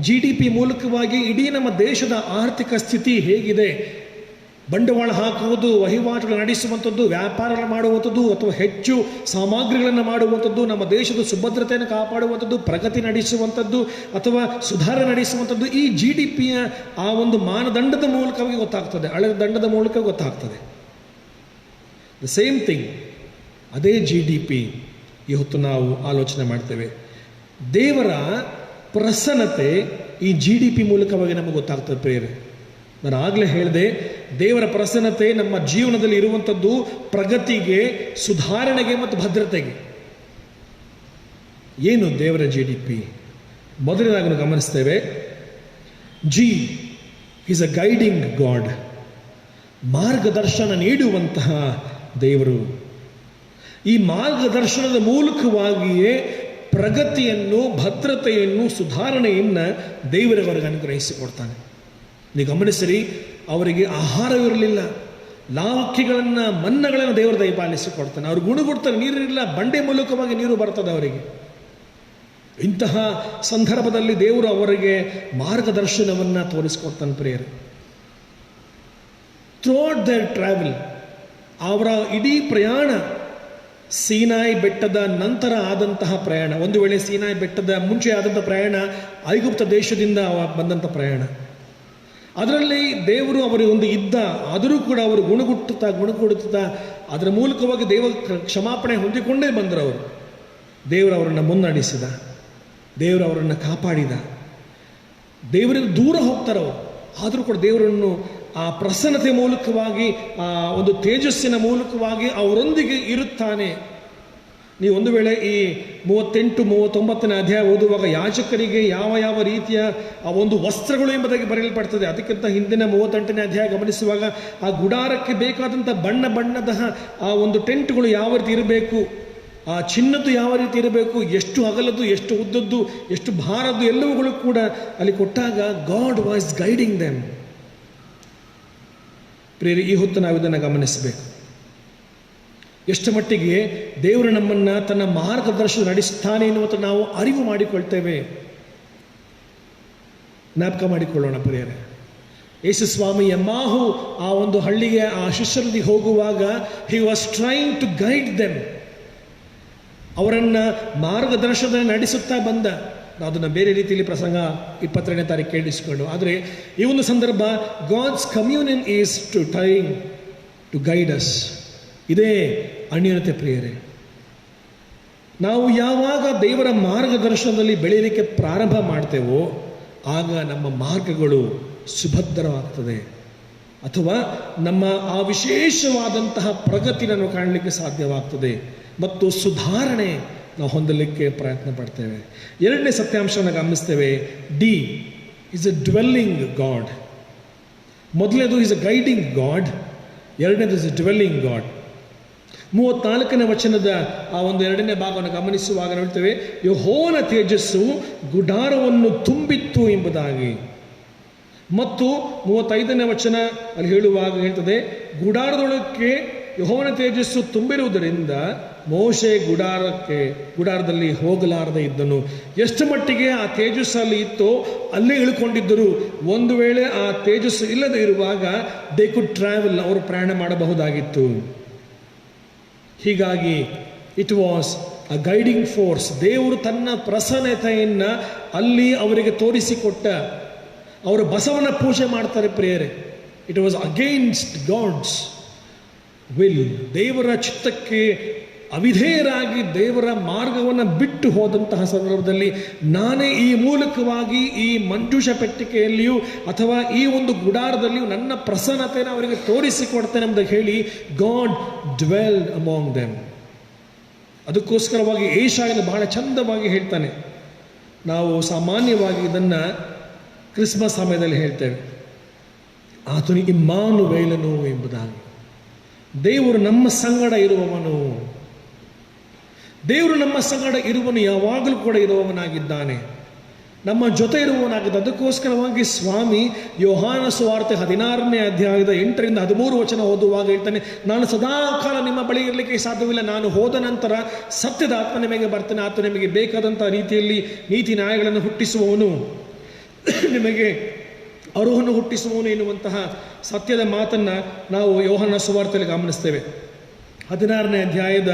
GDP ಮೂಲಕವಾಗಿ ಇಡೀ ನಮ್ಮ ದೇಶದ ಆರ್ಥಿಕ ಸ್ಥಿತಿ ಹೇಗಿದೆ, ಬಂಡವಾಳ ಹಾಕುವುದು, ವಹಿವಾಟುಗಳು ನಡೆಸುವಂಥದ್ದು, ವ್ಯಾಪಾರಗಳು ಮಾಡುವಂಥದ್ದು ಅಥವಾ ಹೆಚ್ಚು ಸಾಮಗ್ರಿಗಳನ್ನು ಮಾಡುವಂಥದ್ದು, ನಮ್ಮ ದೇಶದ ಸುಭದ್ರತೆಯನ್ನು ಕಾಪಾಡುವಂಥದ್ದು, ಪ್ರಗತಿ ನಡೆಸುವಂಥದ್ದು ಅಥವಾ ಸುಧಾರಣೆ ನಡೆಸುವಂಥದ್ದು, ಈ GDPಯ ಆ ಒಂದು ಮಾನದಂಡದ ಮೂಲಕವಾಗಿ ಗೊತ್ತಾಗ್ತದೆ, ಹಳೆಯ ದಂಡದ ಮೂಲಕ ಗೊತ್ತಾಗ್ತದೆ. ದ ಸೇಮ್ ಥಿಂಗ್, ಅದೇ GDP ಇವತ್ತು ನಾವು ಆಲೋಚನೆ ಮಾಡ್ತೇವೆ. ದೇವರ ಪ್ರಸನ್ನತೆ ಈ GDP ಮೂಲಕವಾಗಿ ನಮಗೆ ಗೊತ್ತಾಗ್ತದೆ ಪ್ರಿಯರೇ. ನಾನು ಆಗಲೇ ಹೇಳಿದೆ, ದೇವರ ಪ್ರಸನ್ನತೆ ನಮ್ಮ ಜೀವನದಲ್ಲಿ ಇರುವಂಥದ್ದು ಪ್ರಗತಿಗೆ, ಸುಧಾರಣೆಗೆ ಮತ್ತು ಭದ್ರತೆಗೆ. ಏನು ದೇವರ GDP? ಮೊದಲನೇದಾಗಿ ಗಮನಿಸ್ತೇವೆ, G is a guiding god. ಮಾರ್ಗದರ್ಶನ ನೀಡುವಂತಹ ದೇವರು. ಈ ಮಾರ್ಗದರ್ಶನದ ಮೂಲಕವಾಗಿಯೇ ಪ್ರಗತಿಯನ್ನು, ಭದ್ರತೆಯನ್ನು, ಸುಧಾರಣೆಯನ್ನು ದೇವರವರೆಗೆ ಅನುಗ್ರಹಿಸಿಕೊಡ್ತಾನೆ. ನೀವು ಗಮನಿಸಿರಿ, ಅವರಿಗೆ ಆಹಾರವಿರಲಿಲ್ಲ, ಲಾವಕ್ಕಿಗಳನ್ನು, ಮನ್ನಗಳನ್ನು ದೇವರು ದಯಪಾಲಿಸಿಕೊಡ್ತಾನೆ. ಅವರು ಗುಣಗುಡ್ತಾರೆ, ನೀರಿರಲಿಲ್ಲ, ಬಂಡೆ ಮೂಲಕವಾಗಿ ನೀರು ಬರ್ತದೆ ಅವರಿಗೆ. ಇಂತಹ ಸಂದರ್ಭದಲ್ಲಿ ದೇವರು ಅವರಿಗೆ ಮಾರ್ಗದರ್ಶನವನ್ನು ತೋರಿಸಿಕೊಡ್ತಾನೆ ಪ್ರಿಯರೇ. ಥ್ರೂಔಟ್ ದೇರ್ ಟ್ರಾವೆಲ್, ಅವರ ಇಡೀ ಪ್ರಯಾಣ, ಸೀನಾಯಿ ಬೆಟ್ಟದ ನಂತರ ಆದಂತಹ ಪ್ರಯಾಣ, ಒಂದು ವೇಳೆ ಸೀನಾಯಿ ಬೆಟ್ಟದ ಮುಂಚೆ ಆದಂಥ ಪ್ರಯಾಣ ಐಗುಪ್ತ ದೇಶದಿಂದ ಬಂದಂಥ ಪ್ರಯಾಣ, ಅದರಲ್ಲಿ ದೇವರು ಅವರಿಗೊಂದು ಇದ್ದ. ಆದರೂ ಕೂಡ ಅವರು ಗುಣಗುಡುತ್ತಾ ಅದರ ಮೂಲಕವಾಗಿ ದೇವರ ಕ್ಷಮಾಪಣೆ ಹೊಂದಿಕೊಂಡೇ ಬಂದರು. ದೇವರು ಅವರನ್ನು ಮುನ್ನಡೆಸಿದ, ದೇವರು ಅವರನ್ನು ಕಾಪಾಡಿದ. ದೇವರಿಂದ ದೂರ ಹೋಗ್ತಾರವರು, ಆದರೂ ಕೂಡ ದೇವರನ್ನು ಆ ಪ್ರಸನ್ನತೆ ಮೂಲಕವಾಗಿ, ಆ ಒಂದು ತೇಜಸ್ಸಿನ ಮೂಲಕವಾಗಿ ಅವರೊಂದಿಗೆ ಇರುತ್ತಾನೆ. ನೀವು ಒಂದು ವೇಳೆ ಈ 38, 39ನೇ ಅಧ್ಯಾಯ ಓದುವಾಗ ಯಾಜಕರಿಗೆ ಯಾವ ಯಾವ ರೀತಿಯ ಆ ಒಂದು ವಸ್ತ್ರಗಳು ಎಂಬುದಾಗಿ ಬರೆಯಲ್ಪಡ್ತದೆ. ಅದಕ್ಕಿಂತ ಹಿಂದಿನ 38ನೇ ಅಧ್ಯಾಯ ಗಮನಿಸುವಾಗ ಆ ಗುಡಾರಕ್ಕೆ ಬೇಕಾದಂಥ ಬಣ್ಣ ಬಣ್ಣದ ಆ ಒಂದು ಟೆಂಟ್ಗಳು ಯಾವ ರೀತಿ ಇರಬೇಕು, ಆ ಚಿನ್ನದ್ದು ಯಾವ ರೀತಿ ಇರಬೇಕು, ಎಷ್ಟು ಅಗಲದ್ದು, ಎಷ್ಟು ಉದ್ದದ್ದು, ಎಷ್ಟು ಭಾರದ್ದು, ಎಲ್ಲವುಗಳು ಕೂಡ ಅಲ್ಲಿ ಕೊಟ್ಟಾಗ ಗಾಡ್ ವಾಸ್ ಗೈಡಿಂಗ್ ದೆಮ್. ಪ್ರಿಯರೇ, ಈ ಹೊತ್ತು ನಾವು ಇದನ್ನು ಗಮನಿಸಬೇಕು. ಎಷ್ಟು ಮಟ್ಟಿಗೆ ದೇವರು ನಮ್ಮನ್ನು ತನ್ನ ಮಾರ್ಗದರ್ಶನ ನಡೆಸ್ತಾನೆ ಎನ್ನುವಂಥ ನಾವು ಅರಿವು ಮಾಡಿಕೊಳ್ತೇವೆ. ಜ್ಞಾಪಕ ಮಾಡಿಕೊಳ್ಳೋಣ ಪ್ರಿಯರೇ. ಯೇಸು ಸ್ವಾಮಿ ಎಮ್ಮಾಹು ಆ ಒಂದು ಹಳ್ಳಿಗೆ ಆ ಶಿಷ್ಯರಿಗೆ ಹೋಗುವಾಗ he was trying to guide them. ಅವರನ್ನು ಮಾರ್ಗದರ್ಶನ ನಡೆಸುತ್ತಾ ಬಂದ. ನಾವು ಅದನ್ನು ಬೇರೆ ರೀತಿಯಲ್ಲಿ ಪ್ರಸಂಗ 22ನೇ ತಾರೀಕು ಕೇಳಿಸಿಕೊಂಡು, ಆದರೆ ಈ ಒಂದು ಸಂದರ್ಭ God's communion is to trying to guide us. ಇದೇ ಅನ್ಯೋನ್ಯತೆ ಪ್ರಿಯರೇ. ನಾವು ಯಾವಾಗ ದೇವರ ಮಾರ್ಗದರ್ಶನದಲ್ಲಿ ಬೆಳೆಯಲಿಕ್ಕೆ ಪ್ರಾರಂಭ ಮಾಡ್ತೇವೋ ಆಗ ನಮ್ಮ ಮಾರ್ಗಗಳು ಸುಭದ್ರವಾಗ್ತದೆ, ಅಥವಾ ನಮ್ಮ ಆ ವಿಶೇಷವಾದಂತಹ ಪ್ರಗತಿಯನ್ನು ಕಾಣಲಿಕ್ಕೆ ಸಾಧ್ಯವಾಗ್ತದೆ ಮತ್ತು ಸುಧಾರಣೆ ನಾವು ಹೊಂದಲಿಕ್ಕೆ ಪ್ರಯತ್ನ ಪಡ್ತೇವೆ. ಎರಡನೇ ಸತ್ಯಾಂಶವನ್ನು ಗಮನಿಸ್ತೇವೆ. The is a dwelling God. ಮೊದಲನೇದು ಇಸ್ ಎ ಗೈಡಿಂಗ್ ಗಾಡ್, ಎರಡನೇದು ಇಸ್ ಎ ಡ್ವೆಲ್ಲಿಂಗ್ ಗಾಡ್. 34ನೇ ವಚನದ ಆ ಒಂದು ಎರಡನೇ ಭಾಗವನ್ನು ಗಮನಿಸುವಾಗ ನೋಡ್ತೇವೆ, ಯೆಹೋವನ ತೇಜಸ್ಸು ಗುಡಾರವನ್ನು ತುಂಬಿತ್ತು ಎಂಬುದಾಗಿ. ಮತ್ತು 35ನೇ ವಚನ ಅಲ್ಲಿ ಹೇಳುವಾಗ ಹೇಳ್ತದೆ, ಗುಡಾರದೊಳಕ್ಕೆ ಯೆಹೋವನ ತೇಜಸ್ಸು ತುಂಬಿರುವುದರಿಂದ ಮೋಶೆ ಗುಡಾರದಲ್ಲಿ ಹೋಗಲಾರದೆ ಇದ್ದನು. ಎಷ್ಟು ಮಟ್ಟಿಗೆ ಆ ತೇಜಸ್ಸು ಅಲ್ಲಿ ಇತ್ತೋ ಅಲ್ಲೇ ಇಳ್ಕೊಂಡಿದ್ದರು. ಒಂದು ವೇಳೆ ಆ ತೇಜಸ್ಸು ಇಲ್ಲದೆ ಇರುವಾಗ ದೇ ಕುಡ್ ಟ್ರಾವೆಲ್, ಅವರು ಪ್ರಯಾಣ ಮಾಡಬಹುದಾಗಿತ್ತು. ಹೀಗಾಗಿ it was a guiding force. ದೇವರು ತನ್ನ ಪ್ರಸನ್ನತೆಯನ್ನು ಅಲ್ಲಿ ಅವರಿಗೆ ತೋರಿಸಿಕೊಟ್ಟ. ಅವರು ಬಸವನ ಪೂಜೆ ಮಾಡ್ತಾರೆ ಪ್ರಿಯರೇ. It was against God's will. ದೇವರ ಚಿತ್ತಕ್ಕೆ ಅವಿಧೇಯರಾಗಿ ದೇವರ ಮಾರ್ಗವನ್ನು ಬಿಟ್ಟು ಹೋದಂತಹ ಸಂದರ್ಭದಲ್ಲಿ ನಾನೇ ಈ ಮೂಲಕವಾಗಿ ಈ ಮಂಜೂಷ ಪೆಟ್ಟಿಗೆಯಲ್ಲಿಯೂ ಅಥವಾ ಈ ಒಂದು ಗುಡಾರದಲ್ಲಿಯೂ ನನ್ನ ಪ್ರಸನ್ನತೆಯನ್ನು ಅವರಿಗೆ ತೋರಿಸಿಕೊಡ್ತೇನೆ ಎಂದು ಹೇಳಿ ಗಾಡ್ ಡ್ವೆಲ್ಡ್ ಅಮಾಂಗ್ ದೆಮ್. ಅದಕ್ಕೋಸ್ಕರವಾಗಿ ಯೆಶಾಯನು ಬಹಳ ಚಂದವಾಗಿ ಹೇಳ್ತಾನೆ. ನಾವು ಸಾಮಾನ್ಯವಾಗಿ ಇದನ್ನು ಕ್ರಿಸ್ಮಸ್ ಸಮಯದಲ್ಲಿ ಹೇಳ್ತೇವೆ, ಆತನು ಇಮ್ಮಾನುವೇಲನು ಎಂಬುದಾಗಿ. ದೇವರು ನಮ್ಮ ಸಂಗಡ ಇರುವವನು. ದೇವರು ನಮ್ಮ ಸಂಗಡ ಇರುವನು, ಯಾವಾಗಲೂ ಕೂಡ ಇರುವವನಾಗಿದ್ದಾನೆ, ನಮ್ಮ ಜೊತೆ ಇರುವವನಾಗಿದ್ದ. ಅದಕ್ಕೋಸ್ಕರವಾಗಿ ಸ್ವಾಮಿ ಯೋಹಾನ ಸುವಾರ್ತೆ 16ನೇ ಅಧ್ಯಾಯದ 8ರಿಂದ 13 ವಚನ ಓದುವಾಗ ಹೇಳ್ತಾನೆ, ನಾನು ಸದಾಕಾಲ ನಿಮ್ಮ ಬಳಿ ಇರಲಿಕ್ಕೆ ಸಾಧ್ಯವಿಲ್ಲ. ನಾನು ಹೋದ ನಂತರ ಸತ್ಯದ ಆತ್ಮ ನಿಮಗೆ ಬರ್ತಾನೆ. ಆತ ನಿಮಗೆ ಬೇಕಾದಂಥ ರೀತಿಯಲ್ಲಿ ನೀತಿ ನ್ಯಾಯಗಳನ್ನು ಹುಟ್ಟಿಸುವವನು, ನಿಮಗೆ ಅರುಹನ್ನು ಹುಟ್ಟಿಸುವವನು ಎನ್ನುವಂತಹ ಸತ್ಯದ ಮಾತನ್ನು ನಾವು ಯೋಹಾನ ಸುವಾರ್ತೆಯಲ್ಲಿ ಗಮನಿಸ್ತೇವೆ. 16ನೇ ಅಧ್ಯಾಯದ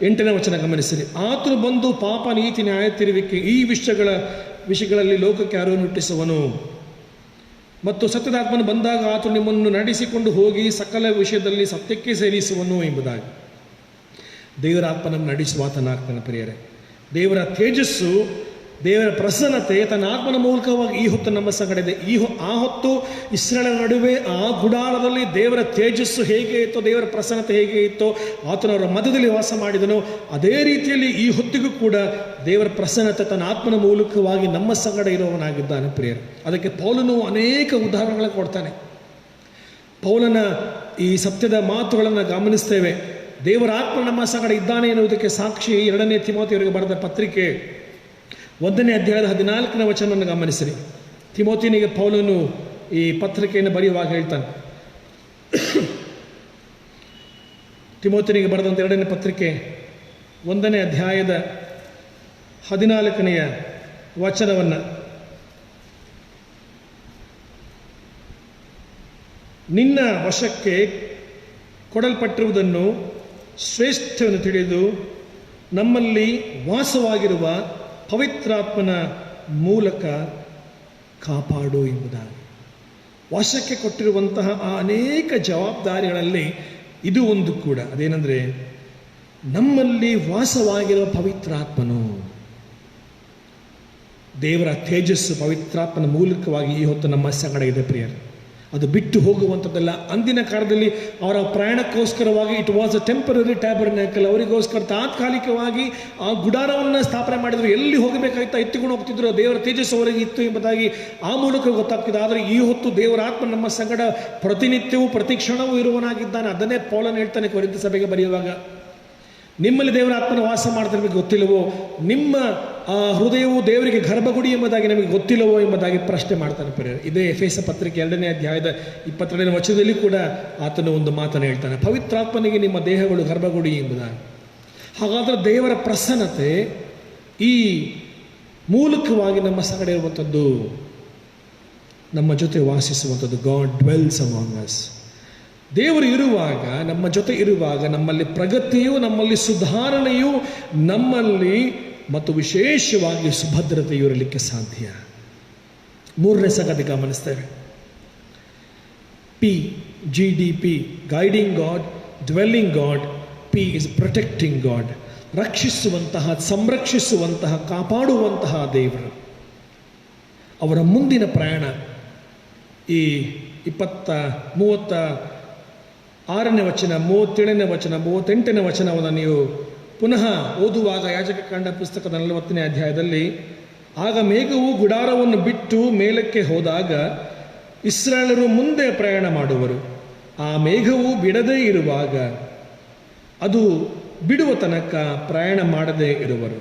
8ನೇ ವಚನ ಗಮನಿಸಿರಿ. ಆತನು ಬಂದು ಪಾಪ, ನೀತಿ, ನ್ಯಾಯ, ತಿರುವಿಕೆ ಈ ವಿಷಯಗಳಲ್ಲಿ ಲೋಕಕ್ಕೆ ಅರುಹನ್ನು ಹುಟ್ಟಿಸುವನು. ಮತ್ತು ಸತ್ಯದಾತ್ಮನು ಬಂದಾಗ ಆತನು ನಿಮ್ಮನ್ನು ನಡೆಸಿಕೊಂಡು ಹೋಗಿ ಸಕಲ ವಿಷಯದಲ್ಲಿ ಸತ್ಯಕ್ಕೆ ಸೇರಿಸುವನು ಎಂಬುದಾಗಿ. ದೇವರ ಆತ್ಮನನ್ನು ನಡೆಸುವಾತನಾಗ್ತಾನೆ ಪ್ರಿಯರೇ. ದೇವರ ತೇಜಸ್ಸು, ದೇವರ ಪ್ರಸನ್ನತೆ ತನ್ನ ಆತ್ಮನ ಮೂಲಕವಾಗಿ ಈ ಹೊತ್ತು ನಮ್ಮ ಸಂಗಡ ಇದೆ. ಆ ಹೊತ್ತು ಇಸ್ರಾಯೇಲರ ನಡುವೆ ಆ ಗುಡಾರದಲ್ಲಿ ದೇವರ ತೇಜಸ್ಸು ಹೇಗೆ ಇತ್ತೋ, ದೇವರ ಪ್ರಸನ್ನತೆ ಹೇಗೆ ಇತ್ತೋ, ಆತನವರ ಮಧ್ಯದಲ್ಲಿ ವಾಸ ಮಾಡಿದನು. ಅದೇ ರೀತಿಯಲ್ಲಿ ಈ ಹೊತ್ತಿಗೂ ಕೂಡ ದೇವರ ಪ್ರಸನ್ನತೆ ತನ್ನ ಆತ್ಮನ ಮೂಲಕವಾಗಿ ನಮ್ಮ ಸಂಗಡ ಇರುವವನಾಗಿದ್ದಾನೆ ಪ್ರಿಯರು. ಅದಕ್ಕೆ ಪೌಲನು ಅನೇಕ ಉದಾಹರಣೆಗಳನ್ನು ಕೊಡ್ತಾನೆ. ಪೌಲನ ಈ ಸತ್ಯದ ಮಾತುಗಳನ್ನು ಗಮನಿಸ್ತೇವೆ. ದೇವರ ಆತ್ಮ ನಮ್ಮ ಸಂಗಡ ಇದ್ದಾನೆ ಎನ್ನುವುದಕ್ಕೆ ಸಾಕ್ಷಿ 2ನೇ ತಿಮೋತಿಯವರಿಗೆ ಬರೆದ ಪತ್ರಿಕೆ 1ನೇ ಅಧ್ಯಾಯದ 14ನೇ ವಚನವನ್ನು ಗಮನಿಸಿರಿ. ತಿಮೋತಿನಿಗೆ ಪೌಲನು ಈ ಪತ್ರಿಕೆಯನ್ನು ಬರೆಯುವಾಗ ಹೇಳ್ತಾನೆ, ತಿಮೋತಿನಿಗೆ ಬರೆದಂಥ 2ನೇ ಪತ್ರಿಕೆ 1ನೇ ಅಧ್ಯಾಯದ 14ನೆಯ ವಚನವನ್ನು, ನಿನ್ನ ವಶಕ್ಕೆ ಕೊಡಲ್ಪಟ್ಟಿರುವುದನ್ನು ಶ್ರೇಷ್ಠವನ್ನು ತಿಳಿದು ನಮ್ಮಲ್ಲಿ ವಾಸವಾಗಿರುವ ಪವಿತ್ರಾತ್ಮನ ಮೂಲಕ ಕಾಪಾಡು ಎಂಬುದಾಗಿ. ವಶಕ್ಕೆ ಕೊಟ್ಟಿರುವಂತಹ ಆ ಅನೇಕ ಜವಾಬ್ದಾರಿಗಳಲ್ಲಿ ಇದು ಒಂದು ಕೂಡ. ಅದೇನೆಂದರೆ ನಮ್ಮಲ್ಲಿ ವಾಸವಾಗಿರುವ ಪವಿತ್ರಾತ್ಮನು, ದೇವರ ತೇಜಸ್ಸು ಪವಿತ್ರಾತ್ಮನ ಮೂಲಕವಾಗಿ ಈ ಹೊತ್ತು ನಮ್ಮ ಸಂಗಡ ಇದೆ ಪ್ರಿಯರು. ಅದು ಬಿಟ್ಟು ಹೋಗುವಂಥದ್ದಲ್ಲ. ಅಂದಿನ ಕಾಲದಲ್ಲಿ ಅವರ ಪ್ರಯಾಣಕ್ಕೋಸ್ಕರವಾಗಿ it was a temporary tabernacle, ಅವರಿಗೋಸ್ಕರ ತಾತ್ಕಾಲಿಕವಾಗಿ ಆ ಗುಡಾರವನ್ನು ಸ್ಥಾಪನೆ ಮಾಡಿದ್ರು. ಎಲ್ಲಿ ಹೋಗಬೇಕಾಯ್ತಾ ಎತ್ತಿಕೊಂಡು ಹೋಗ್ತಿದ್ರು, ದೇವರ ತೇಜಸ್ಸು ಅವರಿಗೆ ಇತ್ತು ಎಂಬುದಾಗಿ ಆ ಮೂಲಕ ಗೊತ್ತಾಗ್ತಿದೆ. ಆದರೆ ಈ ಹೊತ್ತು ದೇವರ ಆತ್ಮ ನಮ್ಮ ಸಂಗಡ ಪ್ರತಿನಿತ್ಯವೂ ಪ್ರತಿ ಕ್ಷಣವೂ ಇರುವನಾಗಿದ್ದಾನೆ. ಅದನ್ನೇ ಪೌಲನು ಹೇಳ್ತಾನೆ ಕೊರಿಂಥ ಸಭೆಗೆ ಬರೆಯುವಾಗ, ನಿಮ್ಮಲ್ಲಿ ದೇವರ ಆತ್ಮನ ವಾಸ ಮಾಡ್ತಾ ನಿಮಗೆ ಗೊತ್ತಿಲ್ಲವೋ, ನಿಮ್ಮ ಹೃದಯವು ದೇವರಿಗೆ ಗರ್ಭಗುಡಿ ಎಂಬುದಾಗಿ ನಮಗೆ ಗೊತ್ತಿಲ್ಲವೋ ಎಂಬುದಾಗಿ ಪ್ರಶ್ನೆ ಮಾಡ್ತಾನೆ ಪ್ರಿಯರೇ. ಇದೇ ಎಫೆಸ ಪತ್ರಿಕೆ 2ನೇ ಅಧ್ಯಾಯದ 22ನೇ ವಚನದಲ್ಲಿ ಕೂಡ ಆತನು ಒಂದು ಮಾತನ್ನು ಹೇಳ್ತಾನೆ, ಪವಿತ್ರಾತ್ಮನಿಗೆ ನಿಮ್ಮ ದೇಹಗಳು ಗರ್ಭಗುಡಿ ಎಂಬುದಾಗಿ. ಹಾಗಾದರೆ ದೇವರ ಪ್ರಸನ್ನತೆ ಈ ಮೂಲಕವಾಗಿ ನಮ್ಮ ಸಂಗಡ ಇರುವಂಥದ್ದು, ನಮ್ಮ ಜೊತೆ ವಾಸಿಸುವಂಥದ್ದು. God dwells among us. ದೇವರು ಇರುವಾಗ, ನಮ್ಮ ಜೊತೆ ಇರುವಾಗ ನಮ್ಮಲ್ಲಿ ಪ್ರಗತಿಯು, ನಮ್ಮಲ್ಲಿ ಸುಧಾರಣೆಯು, ನಮ್ಮಲ್ಲಿ ಮತ್ತು ವಿಶೇಷವಾಗಿ ಸುಭದ್ರತೆಯು ಇರಲಿಕ್ಕೆ ಸಾಧ್ಯ. ಮೂರನೇ ಸಂಗತಿ ಗಮನಿಸ್ತೇವೆ. P, GDP, guiding god, dwelling god. P is protecting god. ರಕ್ಷಿಸುವಂತಹ, ಸಂರಕ್ಷಿಸುವಂತಹ, ಕಾಪಾಡುವಂತಹ ದೇವರು. ಅವರ ಮುಂದಿನ ಪ್ರಯಾಣ ಈ 36ನೇ ವಚನ, 37ನೇ ವಚನ, 38ನೇ ವಚನವನ್ನು ನೀವು ಪುನಃ ಓದುವಾಗ ಯಾಜಕಕಾಂಡ ಪುಸ್ತಕದ 40ನೇ ಅಧ್ಯಾಯದಲ್ಲಿ, ಆಗ ಮೇಘವು ಗುಡಾರವನ್ನು ಬಿಟ್ಟು ಮೇಲಕ್ಕೆ ಹೋದಾಗ ಇಸ್ರಾಯೇಲರು ಮುಂದೆ ಪ್ರಯಾಣ ಮಾಡುವರು. ಆ ಮೇಘವು ಬಿಡದೇ ಇರುವಾಗ ಅದು ಬಿಡುವ ತನಕ ಪ್ರಯಾಣ ಮಾಡದೇ ಇರುವರು.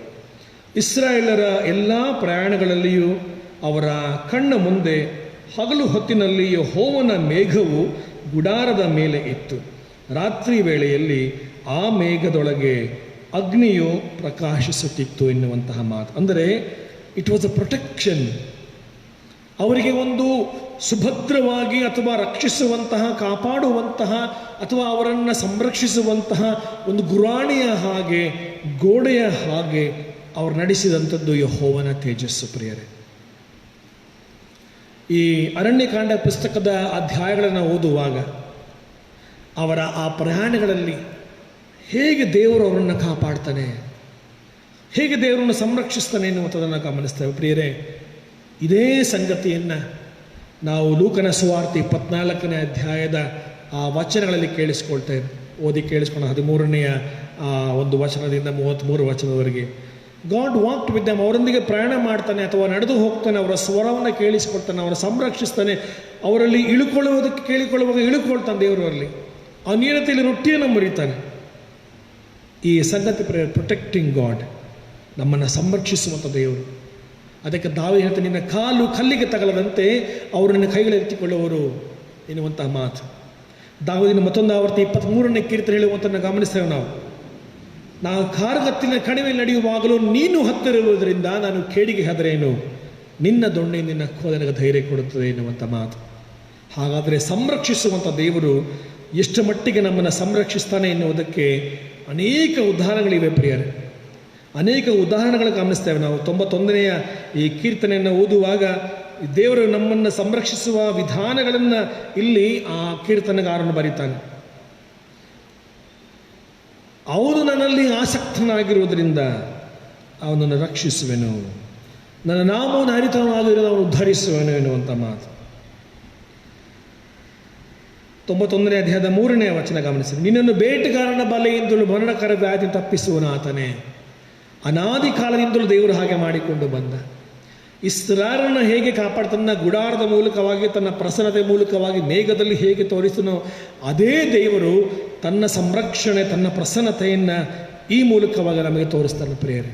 ಇಸ್ರಾಯೇಲರ ಎಲ್ಲ ಪ್ರಯಾಣಗಳಲ್ಲಿಯೂ ಅವರ ಕಣ್ಣ ಮುಂದೆ ಹಗಲು ಹೊತ್ತಿನಲ್ಲಿ ಯೆಹೋವನ ಮೇಘವು ಗುಡಾರದ ಮೇಲೆ ಇತ್ತು. ರಾತ್ರಿ ವೇಳೆಯಲ್ಲಿ ಆ ಮೇಘದೊಳಗೆ ಅಗ್ನಿಯು ಪ್ರಕಾಶಿಸುತ್ತಿತ್ತು ಎನ್ನುವಂತಹ ಮಾತು. ಅಂದರೆ ಇಟ್ ವಾಸ್ ಅ ಪ್ರೊಟೆಕ್ಷನ್. ಅವರಿಗೆ ಒಂದು ಸುಭದ್ರವಾಗಿ ಅಥವಾ ರಕ್ಷಿಸುವಂತಹ, ಕಾಪಾಡುವಂತಹ ಅಥವಾ ಅವರನ್ನು ಸಂರಕ್ಷಿಸುವಂತಹ ಒಂದು ಗುರಾಣಿಯ ಹಾಗೆ, ಗೋಡೆಯ ಹಾಗೆ ಅವರು ನಡೆಸಿದಂಥದ್ದು ಯೆಹೋವನ ತೇಜಸ್ಸು. ಪ್ರಿಯರೇ, ಈ ಅರಣ್ಯಕಾಂಡ ಪುಸ್ತಕದ ಅಧ್ಯಾಯಗಳನ್ನು ಓದುವಾಗ ಅವರ ಆ ಪ್ರಯಾಣಗಳಲ್ಲಿ ಹೇಗೆ ದೇವರು ಅವರನ್ನು ಕಾಪಾಡ್ತಾನೆ, ಹೇಗೆ ದೇವರನ್ನು ಸಂರಕ್ಷಿಸ್ತಾನೆ ಎನ್ನುವಂಥದ್ದನ್ನು ಗಮನಿಸ್ತೇವೆ. ಪ್ರಿಯರೇ, ಇದೇ ಸಂಗತಿಯನ್ನು ನಾವು ಲೂಕನ ಸುವಾರ್ತೆ 24ನೇ ಅಧ್ಯಾಯದ ಆ ವಚನಗಳಲ್ಲಿ ಕೇಳಿಸ್ಕೊಳ್ತೇವೆ. ಓದಿ ಕೇಳಿಸ್ಕೊಂಡು 13ನೇ ಒಂದು ವಚನದಿಂದ 33 ವಚನದವರೆಗೆ. God walked with them. ಅವರೊಂದಿಗೆ ಪ್ರಯಾಣ ಮಾಡ್ತಾನೆ ಅಥವಾ ನಡೆದು ಹೋಗ್ತಾನೆ, ಅವರ ಸ್ವರವನ್ನು ಕೇಳಿಸ್ಕೊಳ್ತಾನೆ, ಅವರ ಸಂರಕ್ಷಿಸ್ತಾನೆ. ಅವರಲ್ಲಿ ಇಳುಕೊಳ್ಳುವುದಕ್ಕೆ ಕೇಳಿಕೊಳ್ಳುವಾಗ ಇಳುಕೊಳ್ತಾನೆ ದೇವರಲ್ಲಿ. ಆ ನೀರತೆಯಲ್ಲಿ ರೊಟ್ಟಿಯನ್ನು ಮುರಿತಾನೆ. ಈ ಸಂಗತಿ ಪ್ರೊಟೆಕ್ಟಿಂಗ್ ಗಾಡ್, ನಮ್ಮನ್ನು ಸಂರಕ್ಷಿಸುವಂಥ ದೇವರು. ಅದಕ್ಕೆ ದಾವೀದ ಹೇಳ್ತಾನೆ, ನಿನ್ನ ಕಾಲು ಕಲ್ಲಿಗೆ ತಗಲದಂತೆ ಅವರು ನಿನ್ನ ಕೈಗಳು ಎತ್ತಿಕೊಳ್ಳುವರು ಎನ್ನುವಂತಹ ಮಾತು. ದಾವೀದನ ಮತ್ತೊಂದು ಆವರ್ತಿ 23ನೇ ಕೀರ್ತನೆ ಹೇಳುವಂಥನ್ನು ಗಮನಿಸ್ತೇವೆ ನಾವು. ನಾವು ಕಾರ್ಗತ್ತಿನ ಕಣಿವೆ ನಡೆಯುವಾಗಲೂ ನೀನು ಹತ್ತಿರುವುದರಿಂದ ನಾನು ಕೇಡಿಗೆ ಹೆದರೇನು, ನಿನ್ನ ದೊಣ್ಣೆ ನಿನ್ನ ನನಗೆ ಧೈರ್ಯ ಕೊಡುತ್ತದೆ ಎನ್ನುವಂಥ ಮಾತು. ಹಾಗಾದರೆ ಸಂರಕ್ಷಿಸುವಂಥ ದೇವರು ಎಷ್ಟು ಮಟ್ಟಿಗೆ ನಮ್ಮನ್ನು ಸಂರಕ್ಷಿಸ್ತಾನೆ ಎನ್ನುವುದಕ್ಕೆ ಅನೇಕ ಉದಾಹರಣೆಗಳಿವೆ ಪ್ರಿಯರೇ. ಅನೇಕ ಉದಾಹರಣೆಗಳು ಗಮನಿಸ್ತೇವೆ ನಾವು. 91ನೇ ಈ ಕೀರ್ತನೆಯನ್ನು ಓದುವಾಗ ದೇವರು ನಮ್ಮನ್ನು ಸಂರಕ್ಷಿಸುವ ವಿಧಾನಗಳನ್ನು ಇಲ್ಲಿ ಆ ಕೀರ್ತನೆಗಾರನು ಬರೀತಾನೆ. ಅವನು ನನ್ನಲ್ಲಿ ಆಸಕ್ತನಾಗಿರುವುದರಿಂದ ಅವನನ್ನು ರಕ್ಷಿಸುವೆನು, ನನ್ನ ನಾಮವನ್ನು ಹರಿತನಾಗಿರುವುದು ಅವನು ಉದ್ಧರಿಸುವೆನು ಎನ್ನುವಂಥ ಮಾತು. 91ನೇ ಅಧ್ಯಾಯದ 3ನೇ ವಚನ ಗಮನಿಸಿ. ನಿನ್ನನ್ನು ಬೇಟೆಗಾರನ ಬಲೆಯಿಂದಲೂ ಮರಣಕರ ವ್ಯಾಧಿ ತಪ್ಪಿಸುವನು ಆತನೇ. ಅನಾದಿ ಕಾಲದಿಂದಲೂ ದೇವರು ಹಾಗೆ ಮಾಡಿಕೊಂಡು ಬಂದ. ಇಸ್ರಾಯೇಲನ್ನು ಹೇಗೆ ಕಾಪಾಡ್ತನ್ನ ಗುಡಾರದ ಮೂಲಕವಾಗಿ, ತನ್ನ ಪ್ರಸನ್ನತೆ ಮೂಲಕವಾಗಿ, ಮೇಘದಲ್ಲಿ ಹೇಗೆ ತೋರಿಸನೋ ಅದೇ ದೇವರು ತನ್ನ ಸಂರಕ್ಷಣೆ, ತನ್ನ ಪ್ರಸನ್ನತೆಯನ್ನು ಈ ಮೂಲಕವಾಗಿ ನಮಗೆ ತೋರಿಸ್ತಾನೆ ಪ್ರಿಯರೇ.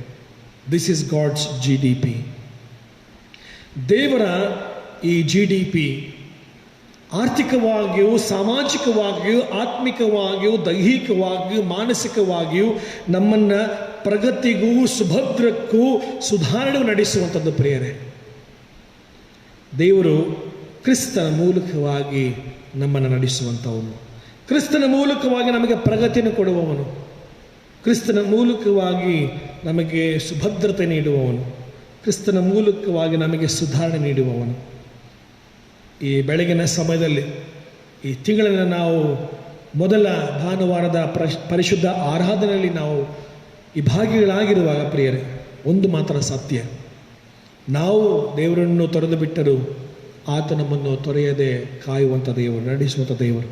This is God's GDP. ದೇವರ ಈ GDP ಆರ್ಥಿಕವಾಗಿಯೂ, ಸಾಮಾಜಿಕವಾಗಿಯೂ, ಆತ್ಮಿಕವಾಗಿಯೂ, ದೈಹಿಕವಾಗಿಯೂ, ಮಾನಸಿಕವಾಗಿಯೂ ನಮ್ಮನ್ನು ಪ್ರಗತಿಗೂ, ಸುಭದ್ರಕ್ಕೂ, ಸುಧಾರಣೆಗೂ ನಡೆಸುವಂಥದ್ದು ಪ್ರಿಯರೇ. ದೇವರು ಕ್ರಿಸ್ತನ ಮೂಲಕವಾಗಿ ನಮ್ಮನ್ನು ನಡೆಸುವಂಥವನು, ಕ್ರಿಸ್ತನ ಮೂಲಕವಾಗಿ ನಮಗೆ ಪ್ರಗತಿಯನ್ನು ಕೊಡುವವನು, ಕ್ರಿಸ್ತನ ಮೂಲಕವಾಗಿ ನಮಗೆ ಸುಭದ್ರತೆ ನೀಡುವವನು, ಕ್ರಿಸ್ತನ ಮೂಲಕವಾಗಿ ನಮಗೆ ಸುಧಾರಣೆ ನೀಡುವವನು. ಈ ಬೆಳಗಿನ ಸಮಯದಲ್ಲಿ ಈ ತಿಂಗಳಿನ ನಾವು ಮೊದಲ ಭಾನುವಾರದ ಪರಿಶುದ್ಧ ಆರಾಧನೆಯಲ್ಲಿ ನಾವು ಈ ಭಾಗಿಗಳಾಗಿರುವಾಗ ಪ್ರಿಯರೇ, ಒಂದು ಮಾತ್ರ ಸತ್ಯ, ನಾವು ದೇವರನ್ನು ತೊರೆದು ಬಿಟ್ಟರೂ ಆತ ನಮ್ಮನ್ನು ತೊರೆಯದೆ ಕಾಯುವಂಥ ದೇವರು, ನಡೆಸುವಂಥ ದೇವರು.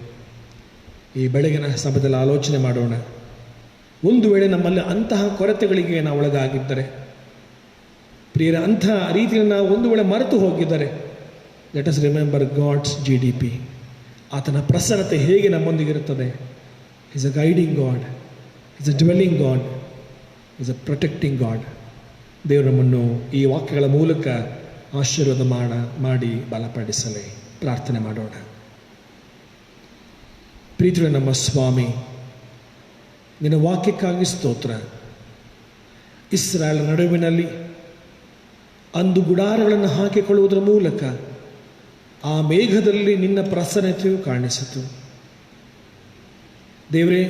ಈ ಬೆಳಗಿನ ಸಮಯದಲ್ಲಿ ಆಲೋಚನೆ ಮಾಡೋಣ. ಒಂದು ವೇಳೆ ನಮ್ಮಲ್ಲಿ ಅಂತಹ ಕೊರತೆಗಳಿಗೆ ನಾವು ಒಳಗಾಗಿದ್ದರೆ, ಪ್ರಿಯರ, ಅಂತಹ ರೀತಿಯಲ್ಲಿ ನಾವು ಒಂದು ವೇಳೆ ಮರೆತು ಹೋಗಿದ್ದರೆ, let us remember god's GDP. ಆತನ ಪ್ರಸನ್ನತೆ ಹೇಗೆ ನಮ್ಮೊಂದಿಗಿರುತ್ತದೆ. Is a guiding god, is a dwelling god, is a protecting god. ದೇವರು ನಮ್ಮನ್ನು ಈ ವಾಕ್ಯಗಳ ಮೂಲಕ ಆಶೀರ್ವಾದ ಮಾಡಿ ಬಲಪಡಿಸಲಿ. ಪ್ರಾರ್ಥನೆ ಮಾಡೋಣ. ಪ್ರೀತಿಯ ನಮ್ಮ ಸ್ವಾಮಿ, ನಿನ್ನ ವಾಕ್ಯಕ್ಕಾಗಿ ಸ್ತೋತ್ರ. ಇಸ್ರಾಯೇಲ್ ನಡುವಿನಲ್ಲಿ ಅಂದು ಗುಡಾರಗಳನ್ನು ಹಾಕಿಕೊಳ್ಳುವುದರ ಮೂಲಕ ಆ ಮೇಘದಲ್ಲಿ ನಿನ್ನ ಪ್ರಸನ್ನತೆಯು ಕಾಣಿಸಿತು. ದೇವರೇ,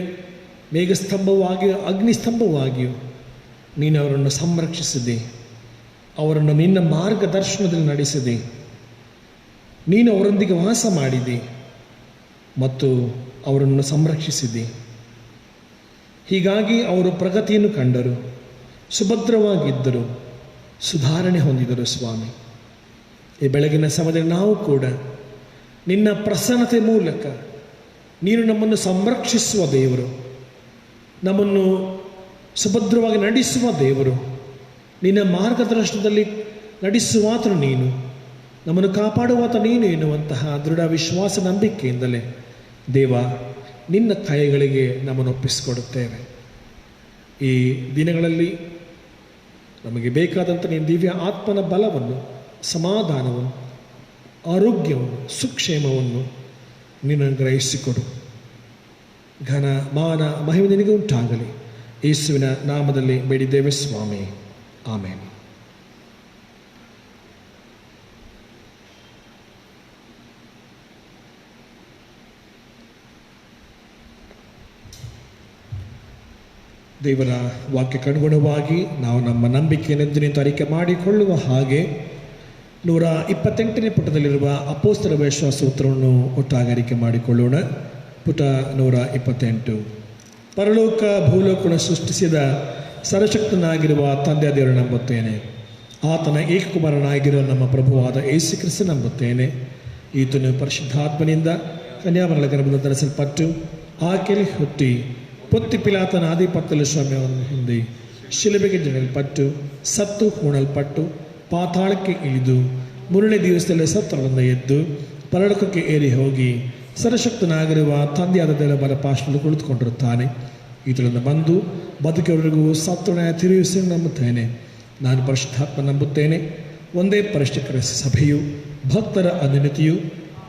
ಮೇಘಸ್ತಂಭವಾಗಿಯೂ ಅಗ್ನಿಸ್ತಂಭವಾಗಿಯೂ ನೀನು ಅವರನ್ನು ಸಂರಕ್ಷಿಸಿದೆ, ಅವರನ್ನು ನಿನ್ನ ಮಾರ್ಗದರ್ಶನದಲ್ಲಿ ನಡೆಸಿದೆ, ನೀನು ಅವರೊಂದಿಗೆ ವಾಸ ಮಾಡಿದೆ ಮತ್ತು ಅವರನ್ನು ಸಂರಕ್ಷಿಸಿದೆ. ಹೀಗಾಗಿ ಅವರು ಪ್ರಗತಿಯನ್ನು ಕಂಡರು, ಸುಭದ್ರವಾಗಿದ್ದರು, ಸುಧಾರಣೆ ಹೊಂದಿದರು. ಸ್ವಾಮಿ, ಈ ಬೆಳಗಿನ ಸಮಯದಲ್ಲಿ ನಾವು ಕೂಡ ನಿನ್ನ ಪ್ರಸನ್ನತೆ ಮೂಲಕ ನೀನು ನಮ್ಮನ್ನು ಸಂರಕ್ಷಿಸುವ ದೇವರು, ನಮ್ಮನ್ನು ಸುಭದ್ರವಾಗಿ ನಡೆಸುವ ದೇವರು, ನಿನ್ನ ಮಾರ್ಗದರ್ಶನದಲ್ಲಿ ನಡೆಸುವಾತನು ನೀನು, ನಮ್ಮನ್ನು ಕಾಪಾಡುವಾತ ನೀನು ಎನ್ನುವಂತಹ ದೃಢ ವಿಶ್ವಾಸ ನಂಬಿಕೆಯಿಂದಲೇ ದೇವ ನಿನ್ನ ಕೈಗಳಿಗೆ ನಮ್ಮನ್ನು ಒಪ್ಪಿಸಿಕೊಡುತ್ತೇವೆ. ಈ ದಿನಗಳಲ್ಲಿ ನಮಗೆ ಬೇಕಾದಂಥ ನಿನ್ನ ದಿವ್ಯ ಆತ್ಮನ ಬಲವನ್ನು, ಸಮಾಧಾನವನ್ನು, ಆರೋಗ್ಯವನ್ನು, ಸುಕ್ಷೇಮವನ್ನು ನೀನು ಗ್ರಹಿಸಿಕೊಡು. ಘನ ಮಾನ ಮಹಿಮೆ ನಿನಗೆ ಉಂಟಾಗಲಿ. ಯೇಸುವಿನ ನಾಮದಲ್ಲಿ ಬೇಡಿದ್ದೇವೆ ಸ್ವಾಮಿ, ಆಮೇನ್. ದೇವರ ವಾಕ್ಯಕ್ಕನುಗುಣವಾಗಿ ನಾವು ನಮ್ಮ ನಂಬಿಕೆಯನ್ನು ನಿಂತು ಅರಿಕೆ ಮಾಡಿಕೊಳ್ಳುವ ಹಾಗೆ 128ನೇ ಪುಟದಲ್ಲಿರುವ ಅಪೊಸ್ತಲರ ವಿಶ್ವಾಸ ಸೂತ್ರವನ್ನು ಒಟ್ಟಾಗಿ ಅರಿಕೆ ಮಾಡಿಕೊಳ್ಳೋಣ. ಪುಟ 128. ಪರಲೋಕ ಭೂಲೋಕವನ್ನು ಸೃಷ್ಟಿಸಿದ ಸರ್ವಶಕ್ತನಾಗಿರುವ ತಂದೆಯ ದೇವರನ್ನು ನಂಬುತ್ತೇನೆ. ಆತನ ಏಕಕುಮಾರನಾಗಿರುವ ನಮ್ಮ ಪ್ರಭುವಾದ ಯೇಸು ಕ್ರಿಸ್ತ ನಂಬುತ್ತೇನೆ. ಈತನು ಪರಿಶುದ್ಧಾತ್ಮನಿಂದ ಕನ್ಯಾಮರಿಯ ಗರ್ಭದಲ್ಲಿ ಧರಿಸಲ್ಪಟ್ಟು ಆಕೆಯಲ್ಲಿ ಹುಟ್ಟಿ ಪೊತ್ತಿ ಪಿಲಾತನ ಆಧಿಪತ್ಯದಲ್ಲಿ ಶ್ರಮೆಯನ್ನು ಹೊಂದಿ ಶಿಲುಬೆಗೆ ಜಡಿಯಲ್ಪಟ್ಟು ಸತ್ತು ಹೂಣಲ್ಪಟ್ಟು ಪಾತಾಳಕ್ಕೆ ಇಳಿದು 3ನೇ ದಿವಸದಲ್ಲಿ ಸತ್ತವರಿಂದ ಎದ್ದು ಪರಲೋಕಕ್ಕೆ ಏರಿ ಹೋಗಿ ಸರ್ವಶಕ್ತನಾಗಿರುವ ತಂದೆಯಾದ ದೇವರ ಬಲಪಾರ್ಶ್ವದಲ್ಲಿ ಕುಳಿತುಕೊಂಡಿರುತ್ತಾನೆ. ಈತನಿಂದ ಬಂದು ಬದುಕಿಯವರಿಗೂ ಸತ್ತವರನ್ನು ತಿರುಗಿಸಿ ನಂಬುತ್ತೇನೆ. ನಾನು ಪರಿಶುದ್ಧಾತ್ಮ ನಂಬುತ್ತೇನೆ. ಒಂದೇ ಪರಿಶುದ್ಧ ಸಭೆಯು, ಭಕ್ತರ ಅನುನ್ನತಿಯು,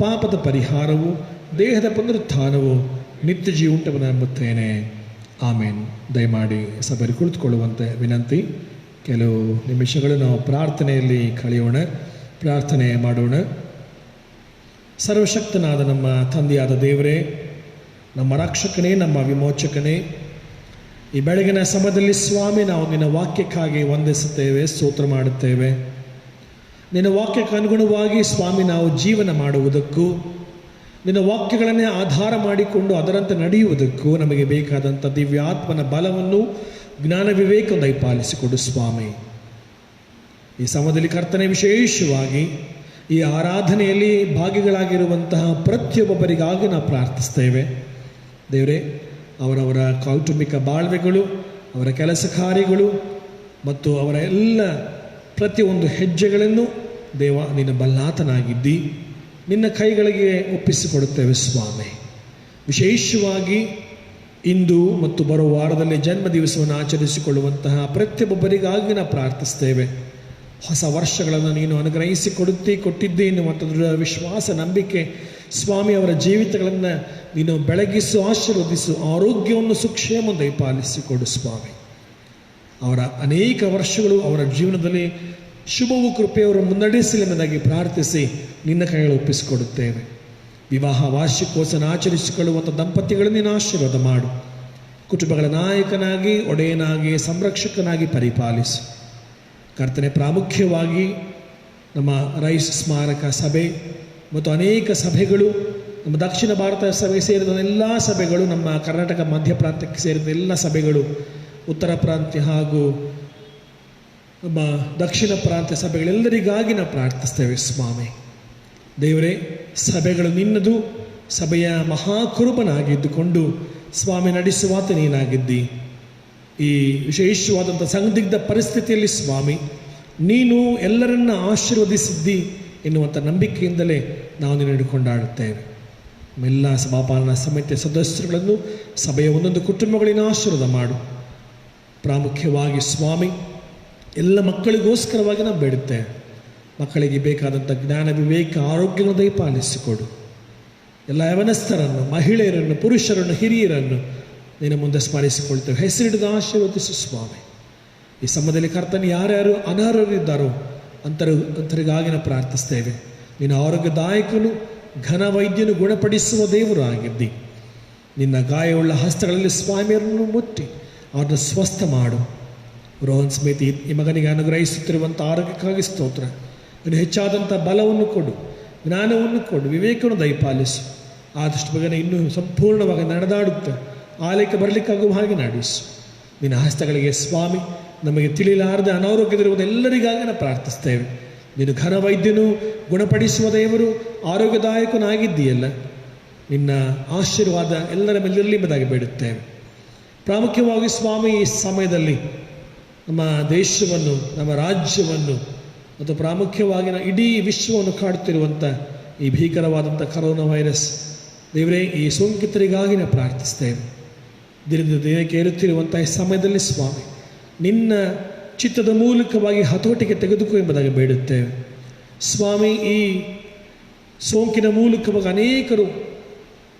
ಪಾಪದ ಪರಿಹಾರವು, ದೇಹದ ಪುನರುತ್ಥಾನವು, ನಿತ್ಯ ಜೀವ ಉಂಟವನ್ನು ನಂಬುತ್ತೇನೆ. ಆಮೇನ್. ದಯಮಾಡಿ ಸಭೆಯಲ್ಲಿ ಕುಳಿತುಕೊಳ್ಳುವಂತೆ ವಿನಂತಿ. ಕೆಲವು ನಿಮಿಷಗಳು ನಾವು ಪ್ರಾರ್ಥನೆಯಲ್ಲಿ ಕಳೆಯೋಣ, ಪ್ರಾರ್ಥನೆ ಮಾಡೋಣ. ಸರ್ವಶಕ್ತನಾದ ನಮ್ಮ ತಂದೆಯಾದ ದೇವರೇ, ನಮ್ಮ ರಕ್ಷಕನೇ, ನಮ್ಮ ವಿಮೋಚಕನೇ, ಈ ಬೆಳಗಿನ ಸಮಯದಲ್ಲಿ ಸ್ವಾಮಿ ನಾವು ನಿನ್ನ ವಾಕ್ಯಕ್ಕಾಗಿ ವಂದಿಸುತ್ತೇವೆ, ಸ್ತೋತ್ರ ಮಾಡುತ್ತೇವೆ. ನಿನ್ನ ವಾಕ್ಯಕ್ಕೆ ಅನುಗುಣವಾಗಿ ಸ್ವಾಮಿ ನಾವು ಜೀವನ ಮಾಡುವುದಕ್ಕೂ, ನಿನ್ನ ವಾಕ್ಯಗಳನ್ನೇ ಆಧಾರ ಮಾಡಿಕೊಂಡು ಅದರಂತೆ ನಡೆಯುವುದಕ್ಕೂ ನಮಗೆ ಬೇಕಾದಂಥ ದಿವ್ಯಾತ್ಮನ ಬಲವನ್ನು, ಜ್ಞಾನ ವಿವೇಕವನ್ನು ದಯಪಾಲಿಸಿಕೊಡು ಸ್ವಾಮಿ. ಈ ಸಮಯದಲ್ಲಿ ಕರ್ತನೆ, ವಿಶೇಷವಾಗಿ ಈ ಆರಾಧನೆಯಲ್ಲಿ ಭಾಗಿಗಳಾಗಿರುವಂತಹ ಪ್ರತಿಯೊಬ್ಬರಿಗಾಗಿ ನಾವು ಪ್ರಾರ್ಥಿಸ್ತೇವೆ. ದೇವರೇ, ಅವರವರ ಕೌಟುಂಬಿಕ ಬಾಳ್ವೆಗಳು, ಅವರ ಕೆಲಸ ಕಾರ್ಯಗಳು ಮತ್ತು ಅವರ ಎಲ್ಲ ಪ್ರತಿಯೊಂದು ಹೆಜ್ಜೆಗಳನ್ನು ದೇವ ನಿನ್ನ ಬಲ್ಲಾತನಾಗಿದ್ದಿ ನಿನ್ನ ಕೈಗಳಿಗೆ ಒಪ್ಪಿಸಿಕೊಡುತ್ತೇವೆ ಸ್ವಾಮಿ. ವಿಶೇಷವಾಗಿ ಇಂದು ಮತ್ತು ಬರುವ ವಾರದಲ್ಲಿ ಜನ್ಮ ದಿವಸವನ್ನು ಆಚರಿಸಿಕೊಳ್ಳುವಂತಹ ಪ್ರತಿಯೊಬ್ಬರಿಗಾಗಿ ನಾವು ಪ್ರಾರ್ಥಿಸ್ತೇವೆ. ಹೊಸ ವರ್ಷಗಳನ್ನು ನೀನು ಕೊಟ್ಟಿದ್ದೆ ಎನ್ನುವಂಥ ದೃಢ ವಿಶ್ವಾಸ ನಂಬಿಕೆ ಸ್ವಾಮಿ ಅವರ ಜೀವಿತಗಳನ್ನು ನೀನು ಬೆಳಗಿಸು, ಆಶೀರ್ವದಿಸು, ಆರೋಗ್ಯವನ್ನು, ಸುಕ್ಷೇಮ ದಯಪಾಲಿಸಿಕೊಡು ಸ್ವಾಮಿ. ಅವರ ಅನೇಕ ವರ್ಷಗಳು ಅವರ ಜೀವನದಲ್ಲಿ ಶುಭವು ಕೃಪೆಯವರು ಮುನ್ನಡೆಸಲಿ ಎಂಬುದಾಗಿ ಪ್ರಾರ್ಥಿಸಿ ನಿನ್ನ ಕೈಗಳು ಒಪ್ಪಿಸಿಕೊಡುತ್ತೇವೆ. ವಿವಾಹ ವಾರ್ಷಿಕೋತ್ಸವ ಆಚರಿಸಿಕೊಳ್ಳುವಂಥ ದಂಪತಿಗಳನ್ನು ನೀನು ಆಶೀರ್ವಾದ ಮಾಡು. ಕುಟುಂಬಗಳ ನಾಯಕನಾಗಿ, ಒಡೆಯನಾಗಿ, ಸಂರಕ್ಷಕನಾಗಿ ಪರಿಪಾಲಿಸು ಕರ್ತನೆ. ಪ್ರಾಮುಖ್ಯವಾಗಿ ನಮ್ಮ ರೈಸ್ ಸ್ಮಾರಕ ಸಭೆ ಮತ್ತು ಅನೇಕ ಸಭೆಗಳು, ನಮ್ಮ ದಕ್ಷಿಣ ಭಾರತ ಸಭೆ ಸೇರಿದ ಎಲ್ಲ ಸಭೆಗಳು, ನಮ್ಮ ಕರ್ನಾಟಕ ಮಧ್ಯ ಪ್ರಾಂತ್ಯಕ್ಕೆ ಸೇರಿದ ಎಲ್ಲ ಸಭೆಗಳು, ಉತ್ತರ ಪ್ರಾಂತ್ಯ ಹಾಗೂ ನಮ್ಮ ದಕ್ಷಿಣ ಪ್ರಾಂತ್ಯ ಸಭೆಗಳೆಲ್ಲರಿಗಾಗಿ ನಾವು ಪ್ರಾರ್ಥಿಸ್ತೇವೆ ಸ್ವಾಮಿ. ದೇವರೇ, ಸಭೆಗಳು ನಿನ್ನದು, ಸಭೆಯ ಮಹಾಕುರುಬನಾಗಿದ್ದುಕೊಂಡು ಸ್ವಾಮಿ ನಡೆಸುವಾತ ನೀನಾಗಿದ್ದಿ. ಈ ವಿಶೇಷವಾದಂಥ ಸಂದಿಗ್ಧ ಪರಿಸ್ಥಿತಿಯಲ್ಲಿ ಸ್ವಾಮಿ ನೀನು ಎಲ್ಲರನ್ನ ಆಶೀರ್ವದಿಸಿದ್ದಿ ಎನ್ನುವಂಥ ನಂಬಿಕೆಯಿಂದಲೇ ನಾವು ನಿನ್ನನ್ನು ಕೊಂಡಾಡುತ್ತೇವೆ. ಎಲ್ಲ ಸಭಾಪಾಲನಾ ಸಮಿತಿಯ ಸದಸ್ಯರುಗಳನ್ನು, ಸಭೆಯ ಒಂದೊಂದು ಕುಟುಂಬಗಳಿನ ಆಶೀರ್ವಾದ ಮಾಡು. ಪ್ರಾಮುಖ್ಯವಾಗಿ ಸ್ವಾಮಿ ಎಲ್ಲ ಮಕ್ಕಳಿಗೋಸ್ಕರವಾಗಿ ನಾವು ಬೇಡುತ್ತೇವೆ. ಮಕ್ಕಳಿಗೆ ಬೇಕಾದಂಥ ಜ್ಞಾನ, ವಿವೇಕ, ಆರೋಗ್ಯವನ್ನು ದಯಪಾಲಿಸಿಕೊಡು. ಎಲ್ಲ ಯವನಸ್ಥರನ್ನು, ಮಹಿಳೆಯರನ್ನು, ಪುರುಷರನ್ನು, ಹಿರಿಯರನ್ನು ನಿನ್ನ ಮುಂದೆ ಸ್ಮರಿಸಿಕೊಳ್ತೇವೆ. ಹೆಸರಿಡಿದು ಆಶೀರ್ವದಿಸು ಸ್ವಾಮಿ. ಈ ಸಮಯದಲ್ಲಿ ಕರ್ತನ ಯಾರ್ಯಾರು ಅನರ್ಹರಿದ್ದಾರೋ ಅಂತರಿಗಾಗಿ ನಾವು ಪ್ರಾರ್ಥಿಸ್ತೇವೆ. ನಿನ್ನ ಆರೋಗ್ಯದಾಯಕನು, ಘನ ವೈದ್ಯನು, ಗುಣಪಡಿಸುವ ದೇವರು ಆಗಿದ್ದಿ. ನಿನ್ನ ಗಾಯವುಳ್ಳ ಹಸ್ತಗಳಲ್ಲಿ ಸ್ವಾಮಿಯರನ್ನು ಮುಟ್ಟಿ ಅವ್ರನ್ನ ಸ್ವಸ್ಥ ಮಾಡು. ರೋಹನ್ ಸ್ಮಿತಿ ಈ ಮಗನಿಗೆ ಅನುಗ್ರಹಿಸುತ್ತಿರುವಂಥ ಆರೋಗ್ಯಕ್ಕಾಗಿ ಸ್ತೋತ್ರ. ಇನ್ನು ಹೆಚ್ಚಾದಂಥ ಬಲವನ್ನು ಕೊಡು, ಜ್ಞಾನವನ್ನು ಕೊಡು, ವಿವೇಕವನ್ನು ದಯಪಾಲಿಸು. ಆದಷ್ಟು ಮಗನ ಇನ್ನೂ ಸಂಪೂರ್ಣವಾಗಿ ನಡೆದಾಡುತ್ತೆ ಆಲಯಕ್ಕೆ ಬರಲಿಕ್ಕಾಗುವ ಹಾಗೆ ನಡೆಸು. ನಿನ್ನ ಹಸ್ತಗಳಿಗೆ ಸ್ವಾಮಿ ನಮಗೆ ತಿಳಿಲಾರದೆ ಅನಾರೋಗ್ಯದಿರುವುದು ಎಲ್ಲರಿಗಾಗಿ ನಾವು ಪ್ರಾರ್ಥಿಸ್ತೇವೆ. ನೀನು ಘನ ವೈದ್ಯನು, ಗುಣಪಡಿಸುವ ದೇವರು, ಆರೋಗ್ಯದಾಯಕನಾಗಿದ್ದೀಯಲ್ಲ. ನಿನ್ನ ಆಶೀರ್ವಾದ ಎಲ್ಲರ ಮೇಲಿರಲಿ ಎಂಬುದಾಗಿ ಬೇಡುತ್ತೇವೆ. ಪ್ರಾಮುಖ್ಯವಾಗಿ ಸ್ವಾಮಿ ಈ ಸಮಯದಲ್ಲಿ ನಮ್ಮ ದೇಶವನ್ನು, ನಮ್ಮ ರಾಜ್ಯವನ್ನು ಮತ್ತು ಪ್ರಾಮುಖ್ಯವಾಗಿ ಇಡೀ ವಿಶ್ವವನ್ನು ಕಾಡುತ್ತಿರುವಂಥ ಈ ಭೀಕರವಾದಂಥ ಕರೋನಾ ವೈರಸ್ ದೇವರೇ, ಈ ಸೋಂಕಿತರಿಗಾಗಿ ನಾವು ಪ್ರಾರ್ಥಿಸ್ತೇವೆ. ದಿನದಿಂದ ದಿನಕ್ಕೆ ಏರುತ್ತಿರುವಂಥ ಈ ಸಮಯದಲ್ಲಿ ಸ್ವಾಮಿ ನಿನ್ನ ಚಿತ್ತದ ಮೂಲಕವಾಗಿ ಹತೋಟಿಗೆ ತೆಗೆದುಕೋ ಎಂಬುದಾಗಿ ಬೇಡುತ್ತೇವೆ. ಸ್ವಾಮಿ, ಈ ಸೋಂಕಿನ ಮೂಲಕವಾಗಿ ಅನೇಕರು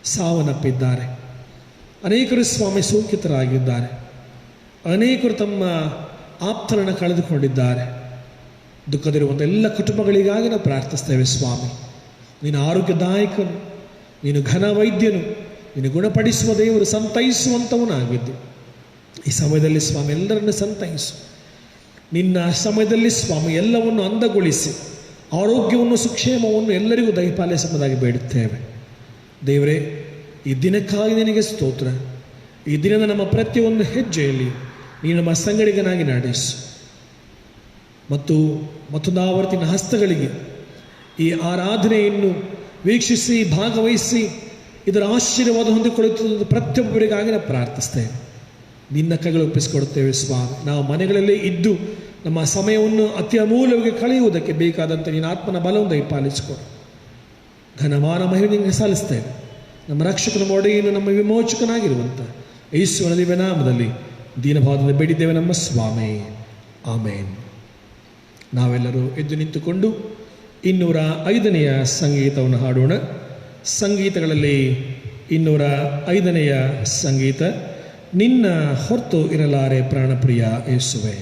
ಸಾವನ್ನಪ್ಪಿದ್ದಾರೆ, ಅನೇಕರು ಸ್ವಾಮಿ ಸೋಂಕಿತರಾಗಿದ್ದಾರೆ, ಅನೇಕರು ತಮ್ಮ ಆಪ್ತರನ್ನು ಕಳೆದುಕೊಂಡಿದ್ದಾರೆ. ದುಃಖದಿರುವಂಥ ಎಲ್ಲ ಕುಟುಂಬಗಳಿಗಾಗಿ ನಾವು ಪ್ರಾರ್ಥಿಸ್ತೇವೆ. ಸ್ವಾಮಿ, ನೀನು ಆರೋಗ್ಯದಾಯಕನು, ನೀನು ಘನ ವೈದ್ಯನು, ನೀನು ಗುಣಪಡಿಸುವ ದೇವರು, ಸಂತೈಸುವಂಥವನಾಗಿದ್ದು ಈ ಸಮಯದಲ್ಲಿ ಸ್ವಾಮಿ ಎಲ್ಲರನ್ನು ಸಂತೈಸು. ನಿನ್ನ ಸಮಯದಲ್ಲಿ ಸ್ವಾಮಿ ಎಲ್ಲವನ್ನು ಅಂದಗೊಳಿಸಿ ಆರೋಗ್ಯವನ್ನು, ಸುಕ್ಷೇಮವನ್ನು ಎಲ್ಲರಿಗೂ ದಯಪಾಲಿಸುವುದಾಗಿ ಬೇಡುತ್ತೇವೆ. ದೇವರೇ, ಈ ದಿನಕ್ಕಾಗಿ ನಿನಗೆ ಸ್ತೋತ್ರ. ಈ ದಿನದ ನಮ್ಮ ಪ್ರತಿಯೊಂದು ಹೆಜ್ಜೆಯಲ್ಲಿ ನೀನು ನಮ್ಮ ಸಂಗಡಿಗನಾಗಿ ನಡೆಸು. ಮತ್ತು ಮತ್ತೊಂದು ಆವರ್ತಿನ ಹಸ್ತಗಳಿಗೆ ಈ ಆರಾಧನೆಯನ್ನು ವೀಕ್ಷಿಸಿ, ಭಾಗವಹಿಸಿ ಇದರ ಆಶೀರ್ವಾದ ಹೊಂದಿಕೊಳ್ಳುತ್ತದೆ ಪ್ರತಿಯೊಬ್ಬರಿಗಾಗಿ ನಾವು ಪ್ರಾರ್ಥಿಸ್ತೇವೆ. ನಿನ್ನ ಕೈಗಳು ಒಪ್ಪಿಸಿಕೊಡುತ್ತೇವೆ ಸ್ವಾಮಿ. ನಾವು ಮನೆಗಳಲ್ಲೇ ಇದ್ದು ನಮ್ಮ ಸಮಯವನ್ನು ಅತಿ ಅಮೂಲ್ಯವಾಗಿ ಕಳೆಯುವುದಕ್ಕೆ ಬೇಕಾದಂಥ ನಿನ್ನ ಆತ್ಮನ ಬಲವನ್ನು ದಯಪಾಲಿಸಿಕೊಡು. ಘನಮಾನ ಮಹಿಮೆಗೆ ಸಲ್ಲಿಸ್ತೇವೆ. ನಮ್ಮ ರಕ್ಷಕನ ಒಡೆಯನು, ನಮ್ಮ ವಿಮೋಚಕನಾಗಿರುವಂಥ ಯೇಸುವಿನ ದಿವ್ಯ ನಾಮದಲ್ಲಿ ದೀನಭಾವದಿಂದ ಬೇಡಿದ್ದೇವೆ ನಮ್ಮ ಸ್ವಾಮಿ. ಆಮೇನ್. ನಾವೆಲ್ಲರೂ ಎದ್ದು ನಿಂತುಕೊಂಡು 205ನೇ ಸಂಗೀತವನ್ನು ಹಾಡೋಣ. ಸಂಗೀತಗಳಲ್ಲಿ 205ನೇ ಸಂಗೀತ, ನಿನ್ನ ಹೊರತು ಇರಲಾರೆ ಪ್ರಾಣಪ್ರಿಯ ಯೇಸುವೆ.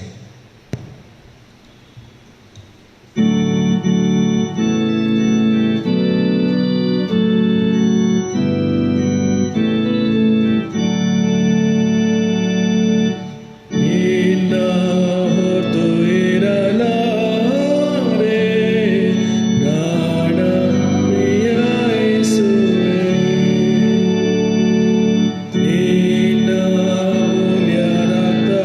Nina mulia rata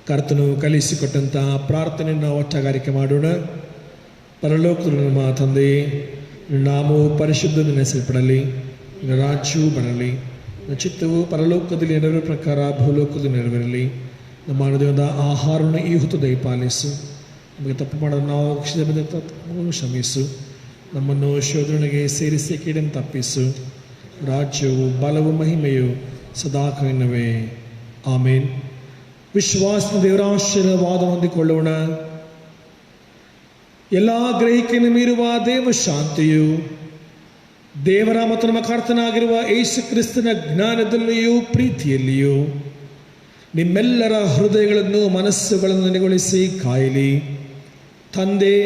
ಕರ್ತನು ಕಲಿಸಿಕೊಟ್ಟಂತಹ ಪ್ರಾರ್ಥನೆಯನ್ನು ಒಟ್ಟಗಾರಿಕೆ ಮಾಡೋಣ. ಪರಲೋಕದಲ್ಲಿ ನಮ್ಮ ತಂದೆಯೇ, ನಿನ್ನ ನಾಮವು ಪರಿಶುದ್ಧ ನೆನೆಸಲ್ಪಡಲಿ, ನಿನ್ನ ರಾಜ್ಯವು ಬರಲಿ, ನಿನ್ನ ಚಿತ್ತವು ಪರಲೋಕದಲ್ಲಿ ನೆರವೇರ ಪ್ರಕಾರ ಭೂಲೋಕದಲ್ಲಿ ನೆರವೇರಲಿ. ನಮ್ಮ ಅನುದಿನದ ಆಹಾರವನ್ನು ಈ ಹೊತ್ತು ದಯಪಾಲಿಸು. ನಮಗೆ ತಪ್ಪು ಮಾಡೋದು ನಾವು ತಪ್ಪನ್ನು ಕ್ಷಮಿಸು. ನಮ್ಮನ್ನು ಶೋಧನೆಗೆ ಸೇರಿಸಿ ಕೀಡನ್ನು ತಪ್ಪಿಸು. ರಾಜ್ಯವು ಬಲವು ಮಹಿಮೆಯು ಸದಾಕಾಲವೇ. ಆಮೇನ್. ವಿಶ್ವಾಸದ ದೇವರ ಆಶೀರ್ವಾದ ಹೊಂದಿಕೊಳ್ಳೋಣ. ಎಲ್ಲ ಗ್ರಹಿಕೆಯನ್ನು ಮೀರುವ ದೇವ ಶಾಂತಿಯು ದೇವರ ಮತ್ತು ನಮ್ಮ ಕರ್ತನಾಗಿರುವ ಯೇಸು ಕ್ರಿಸ್ತನ ಜ್ಞಾನದಲ್ಲಿಯೂ ಪ್ರೀತಿಯಲ್ಲಿಯೂ ನಿಮ್ಮೆಲ್ಲರ ಹೃದಯಗಳನ್ನು ಮನಸ್ಸುಗಳನ್ನು ನೆಲೆಗೊಳಿಸಿ ಕಾಯಲಿ. ತಂದೆ,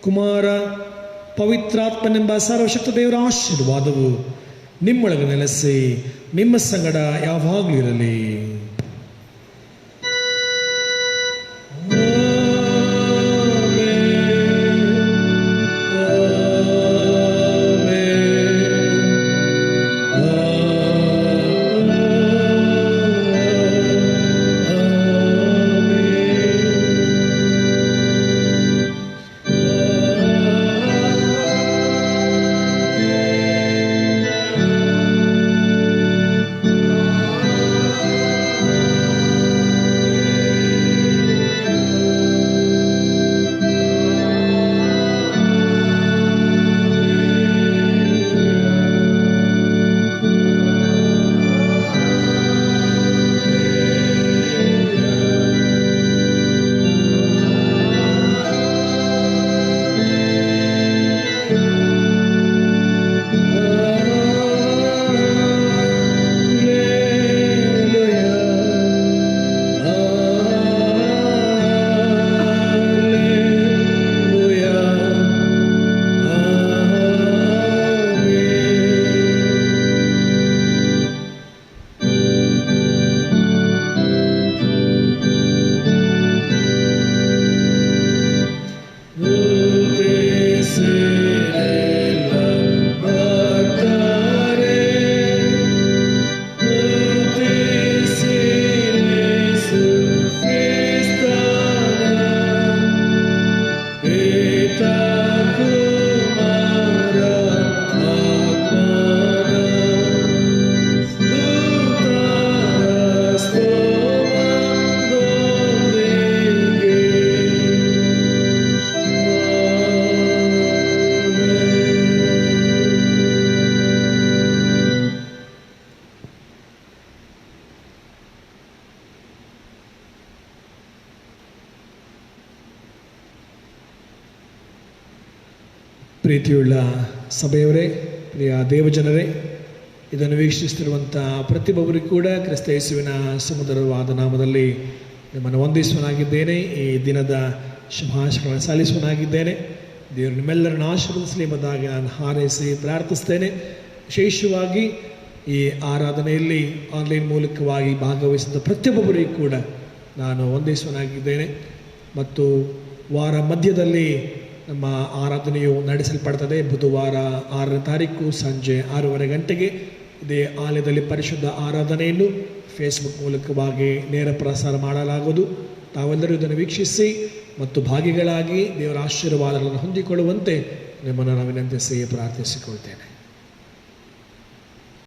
ಕುಮಾರ, ಪವಿತ್ರಾತ್ಮನೆಂಬ ಸರ್ವಶಕ್ತ ದೇವರ ಆಶೀರ್ವಾದವು ನಿಮ್ಮೊಳಗೆ ನೆಲೆಸಿ ನಿಮ್ಮ ಸಂಗಡ ಯಾವಾಗಲೂ ಇರಲಿ. ಪ್ರೀತಿಯುಳ್ಳ ಸಭೆಯವರೇ, ಪ್ರಿಯ ದೇವಜನರೇ, ಇದನ್ನು ವೀಕ್ಷಿಸುತ್ತಿರುವಂಥ ಪ್ರತಿಯೊಬ್ಬರಿಗೂ ಕೂಡ ಕ್ರಿಸ್ತ ಯೇಸುವಿನ ಸುಮಧುರವಾದ ನಾಮದಲ್ಲಿ ನಿಮ್ಮನ್ನು ವಂದಿಸುವನಾಗಿದ್ದೇನೆ. ಈ ದಿನದ ಶುಭಾಶಯಗಳನ್ನು ಸಲ್ಲಿಸುವನಾಗಿದ್ದೇನೆ. ದೇವರು ನಿಮ್ಮೆಲ್ಲರನ್ನು ಆಶೀರ್ವದಿಸಲಿ ಎಂಬುದಾಗಿ ನಾನು ಹಾರೈಸಿ ಪ್ರಾರ್ಥಿಸ್ತೇನೆ. ವಿಶೇಷವಾಗಿ ಈ ಆರಾಧನೆಯಲ್ಲಿ ಆನ್ಲೈನ್ ಮೂಲಕವಾಗಿ ಭಾಗವಹಿಸಿದ ಪ್ರತಿಯೊಬ್ಬರಿಗೂ ಕೂಡ ನಾನು ವಂದಿಸುವನಾಗಿದ್ದೇನೆ. ಮತ್ತು ವಾರ ಮಧ್ಯದಲ್ಲಿ ನಮ್ಮ ಆರಾಧನೆಯು ನಡೆಸಲ್ಪಡ್ತದೆ. ಬುಧವಾರ 6ನೇ ತಾರೀಕು ಸಂಜೆ 6:30 ಗಂಟೆಗೆ ಇದೇ ಆಲಯದಲ್ಲಿ ಪರಿಶುದ್ಧ ಆರಾಧನೆಯನ್ನು ಫೇಸ್ಬುಕ್ ಮೂಲಕವಾಗಿ ನೇರ ಪ್ರಸಾರ ಮಾಡಲಾಗುವುದು. ತಾವೆಲ್ಲರೂ ಇದನ್ನು ವೀಕ್ಷಿಸಿ ಮತ್ತು ಭಾಗಿಗಳಾಗಿ ದೇವರ ಆಶೀರ್ವಾದಗಳನ್ನು ಹೊಂದಿಕೊಳ್ಳುವಂತೆ ನಿಮ್ಮನ್ನು ನಾನು ವಿನಂತಿಸಿ ಪ್ರಾರ್ಥಿಸಿಕೊಳ್ತೇನೆ.